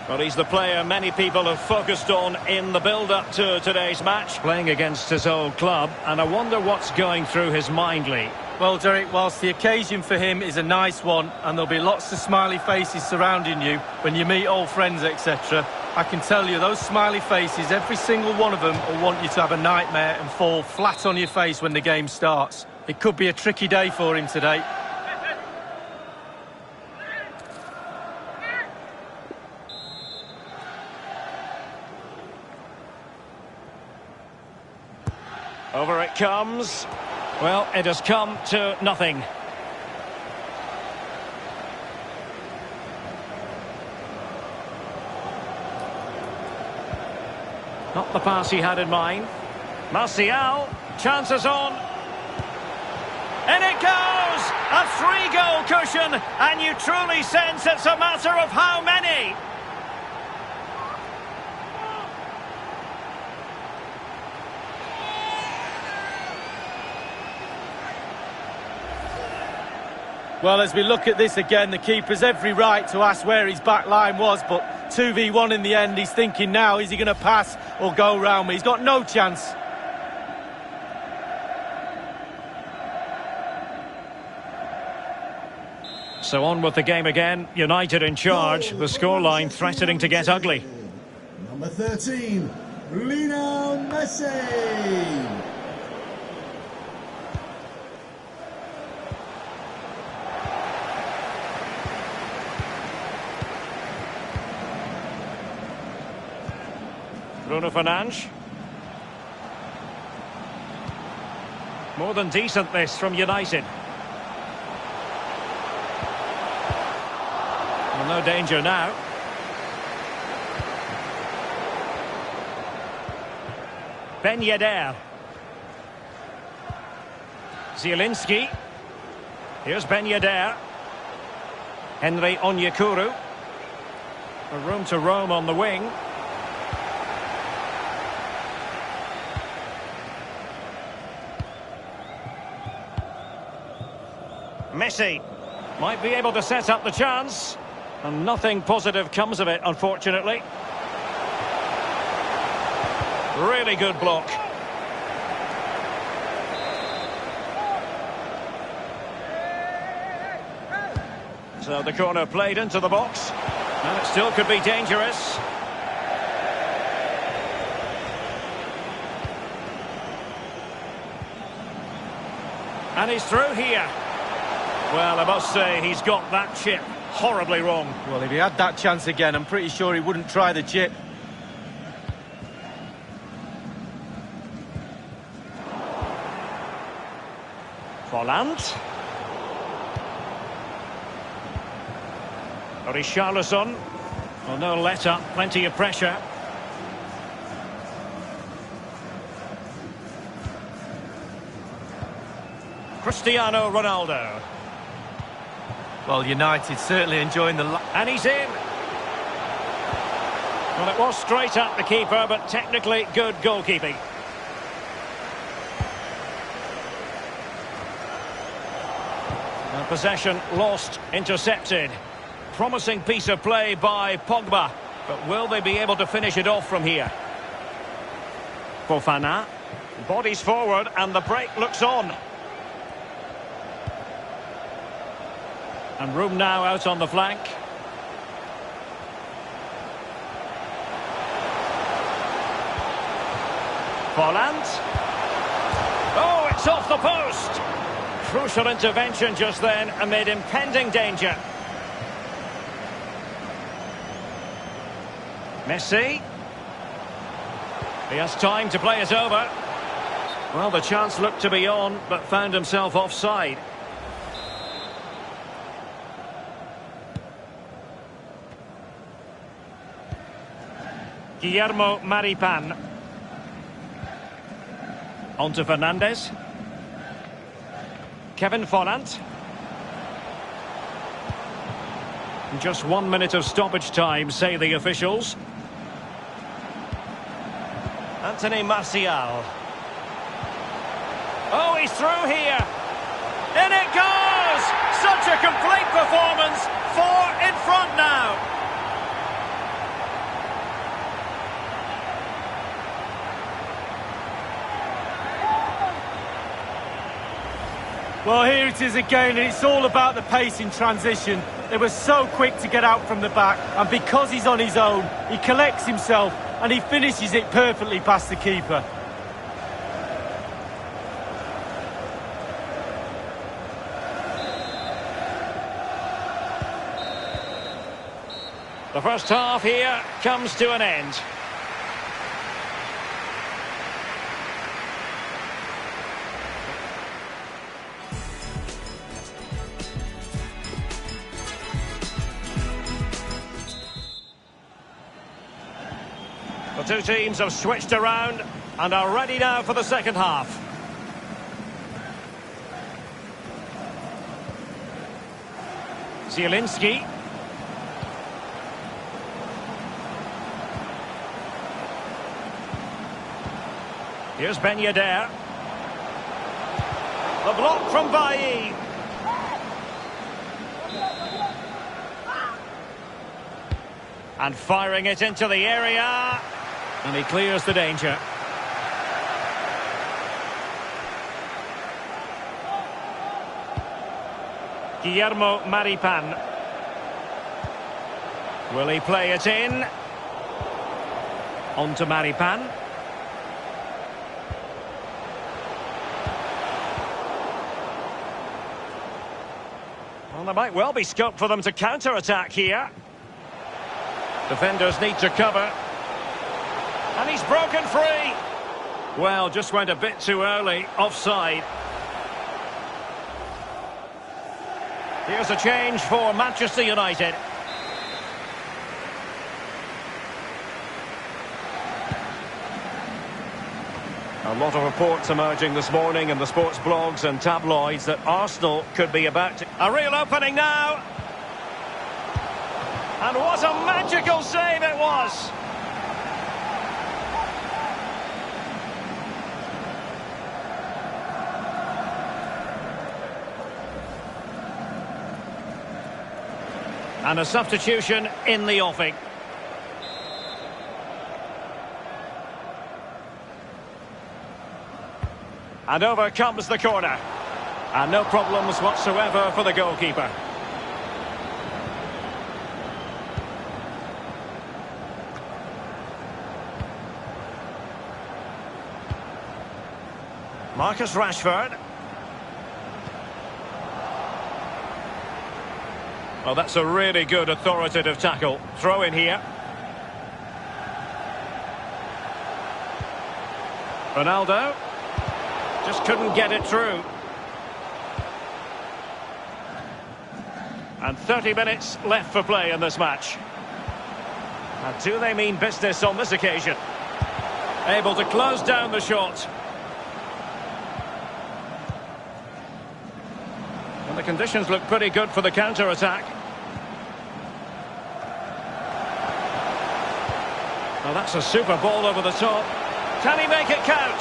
Well, he's the player many people have focused on in the build-up to today's match, playing against his old club, and I wonder what's going through his mind, Lee.
Well, Derek, whilst the occasion for him is a nice one, and there'll be lots of smiley faces surrounding you when you meet old friends, etc., I can tell you, those smiley faces, every single one of them will want you to have a nightmare and fall flat on your face when the game starts. It could be a tricky day for him today.
Over it comes. Well, it has come to nothing. Not the pass he had in mind. Martial, chances on. In it goes! A 3-goal cushion, and you truly sense it's a matter of how many.
Well, as we look at this again, the keeper's every right to ask where his back line was, but 2v1 in the end. He's thinking now, is he going to pass or go round me? He's got no chance.
So on with the game again. United in charge. The scoreline threatening to get ugly.
Number 13, Lionel Messi.
Bruno Fernandes. More than decent this from United. Well, no danger now. Ben Yedder. Zielinski. Here's Ben Yedder. Henry Onyekuru. A room to roam on the wing. Messi might be able to set up the chance, and nothing positive comes of it, unfortunately. Really good block. So the corner played into the box, and it still could be dangerous. And he's through here. Well, I must say, he's got that chip horribly wrong.
Well, if he had that chance again, I'm pretty sure he wouldn't try the chip.
Volland. Richarlison. Well, no let-up, plenty of pressure. Cristiano Ronaldo.
Well, United certainly enjoying the...
And he's in. Well, it was straight at the keeper, but technically good goalkeeping. And possession lost, intercepted. Promising piece of play by Pogba, but will they be able to finish it off from here? Fofana. Bodies forward, and the break looks on. And room now out on the flank. Volland. Oh, it's off the post. Crucial intervention just then amid impending danger. Messi. He has time to play it over. Well, the chance looked to be on, but found himself offside. Guillermo Maripan. On to Fernandes. Kevin Volland. Just 1 minute of stoppage time, say the officials. Anthony Martial. Oh, he's through here. In it goes! Such a complete performance. 4 in front now.
Well, here it is again, and it's all about the pace in transition. They were so quick to get out from the back, and because he's on his own, he collects himself, and he finishes it perfectly past the keeper.
The first half here comes to an end. The two teams have switched around and are ready now for the second half. Zielinski. Here's Ben Yedder. The block from Bailly. And firing it into the area. And he clears the danger. Guillermo Maripan. Will he play it in? On to Maripan. Well, there might well be scope for them to counter-attack here. Defenders need to cover. And he's broken free. Well, just went a bit too early. Offside. Here's a change for Manchester United. A lot of reports emerging this morning in the sports blogs and tabloids that Arsenal could be about to... A real opening now. And what a magical save it was. And a substitution in the offing. And over comes the corner. And no problems whatsoever for the goalkeeper. Marcus Rashford. Well, that's a really good authoritative tackle. Throw in here. Ronaldo. Just couldn't get it through. And 30 minutes left for play in this match. And do they mean business on this occasion? Able to close down the shot. And the conditions look pretty good for the counter-attack. Well, that's a super ball over the top. Can he make it count?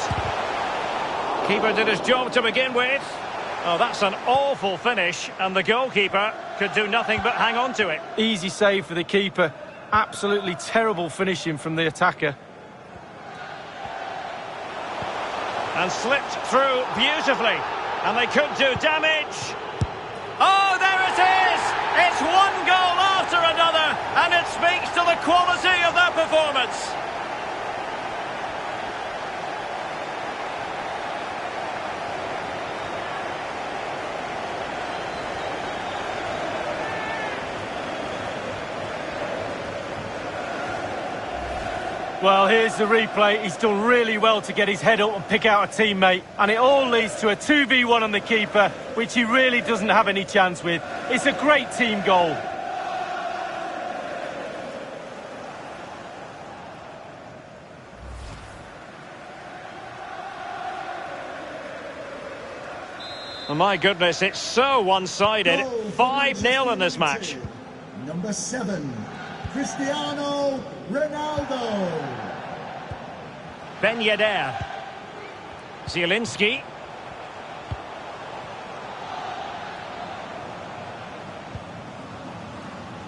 Keeper did his job to begin with. Oh, that's an awful finish, and the goalkeeper could do nothing but hang on to it.
Easy save for the keeper. Absolutely terrible finishing from the attacker.
And slipped through beautifully. And they could do damage. Oh, there it is! It's one goal after another, and it speaks to the quality of their performance.
Well, here's the replay. He's done really well to get his head up and pick out a teammate. And it all leads to a 2v1 on the keeper, which he really doesn't have any chance with. It's a great team goal.
Oh, my goodness, it's so one-sided. 5-0 in this match.
Number 7, Cristiano Ronaldo.
Ben Yedder. Zielinski.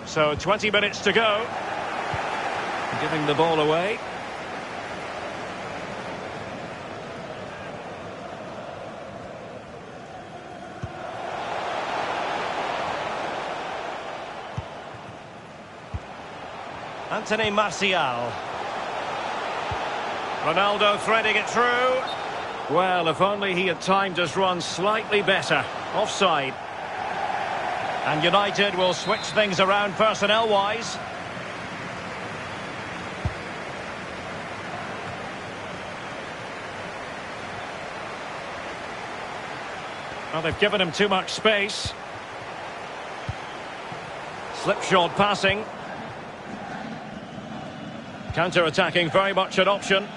So 20 minutes to go. Giving the ball away. Anthony Martial. Ronaldo threading it through. Well, if only he had timed his run slightly better. Offside. And United will switch things around personnel-wise. Well, they've given him too much space. Slipshod passing. Counter-attacking, very much an option.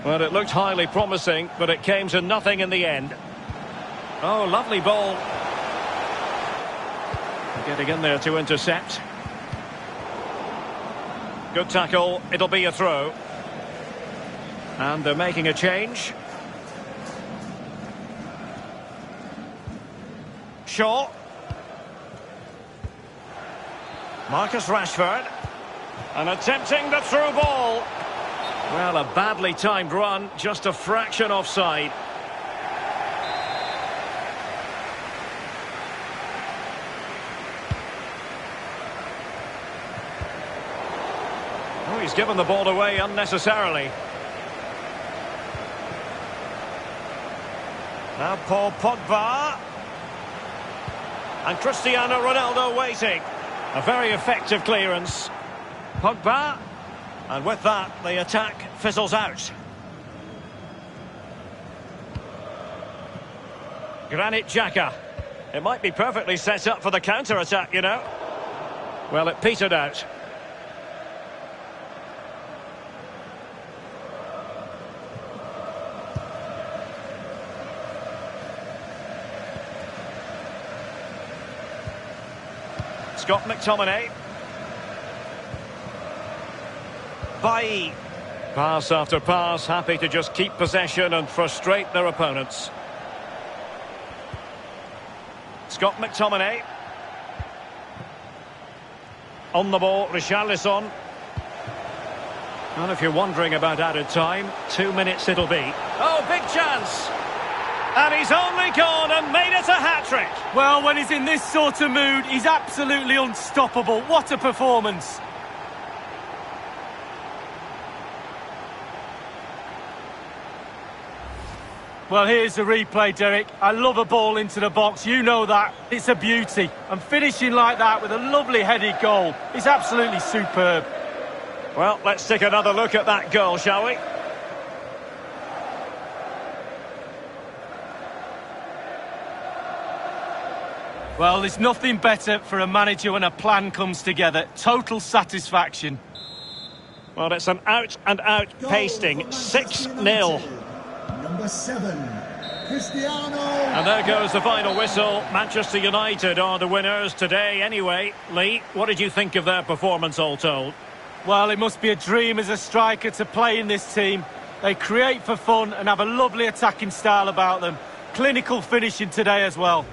Well, it looked highly promising, but it came to nothing in the end. Oh, lovely ball. Getting in there to intercept. Good tackle. It'll be a throw. And they're making a change. Shaw. Marcus Rashford. And attempting the through ball. Well, a badly timed run, just a fraction offside. Oh, he's given the ball away unnecessarily. Now Paul Pogba. And Cristiano Ronaldo waiting. A very effective clearance. Pogba, and with that, the attack fizzles out. Granit Xhaka. It might be perfectly set up for the counter-attack, you know. Well, it petered out. Scott McTominay. Bailly. Pass after pass, happy to just keep possession and frustrate their opponents. Scott McTominay. On the ball, Richarlison. And if you're wondering about added time, 2 minutes it'll be. Oh, big chance! And he's only gone and made it a hat-trick.
Well, when he's in this sort of mood, he's absolutely unstoppable. What a performance. Well, here's the replay, Derek. I love a ball into the box, you know that. It's a beauty. And finishing like that with a lovely headed goal is absolutely superb.
Well, let's take another look at that goal, shall we?
Well, there's nothing better for a manager when a plan comes together. Total satisfaction.
Well, it's an out-and-out pasting. 6-0.
Number 7, Cristiano.
And there goes the final whistle. Manchester United are the winners today anyway. Lee, what did you think of their performance all told?
Well, it must be a dream as a striker to play in this team. They create for fun and have a lovely attacking style about them. Clinical finishing today as well.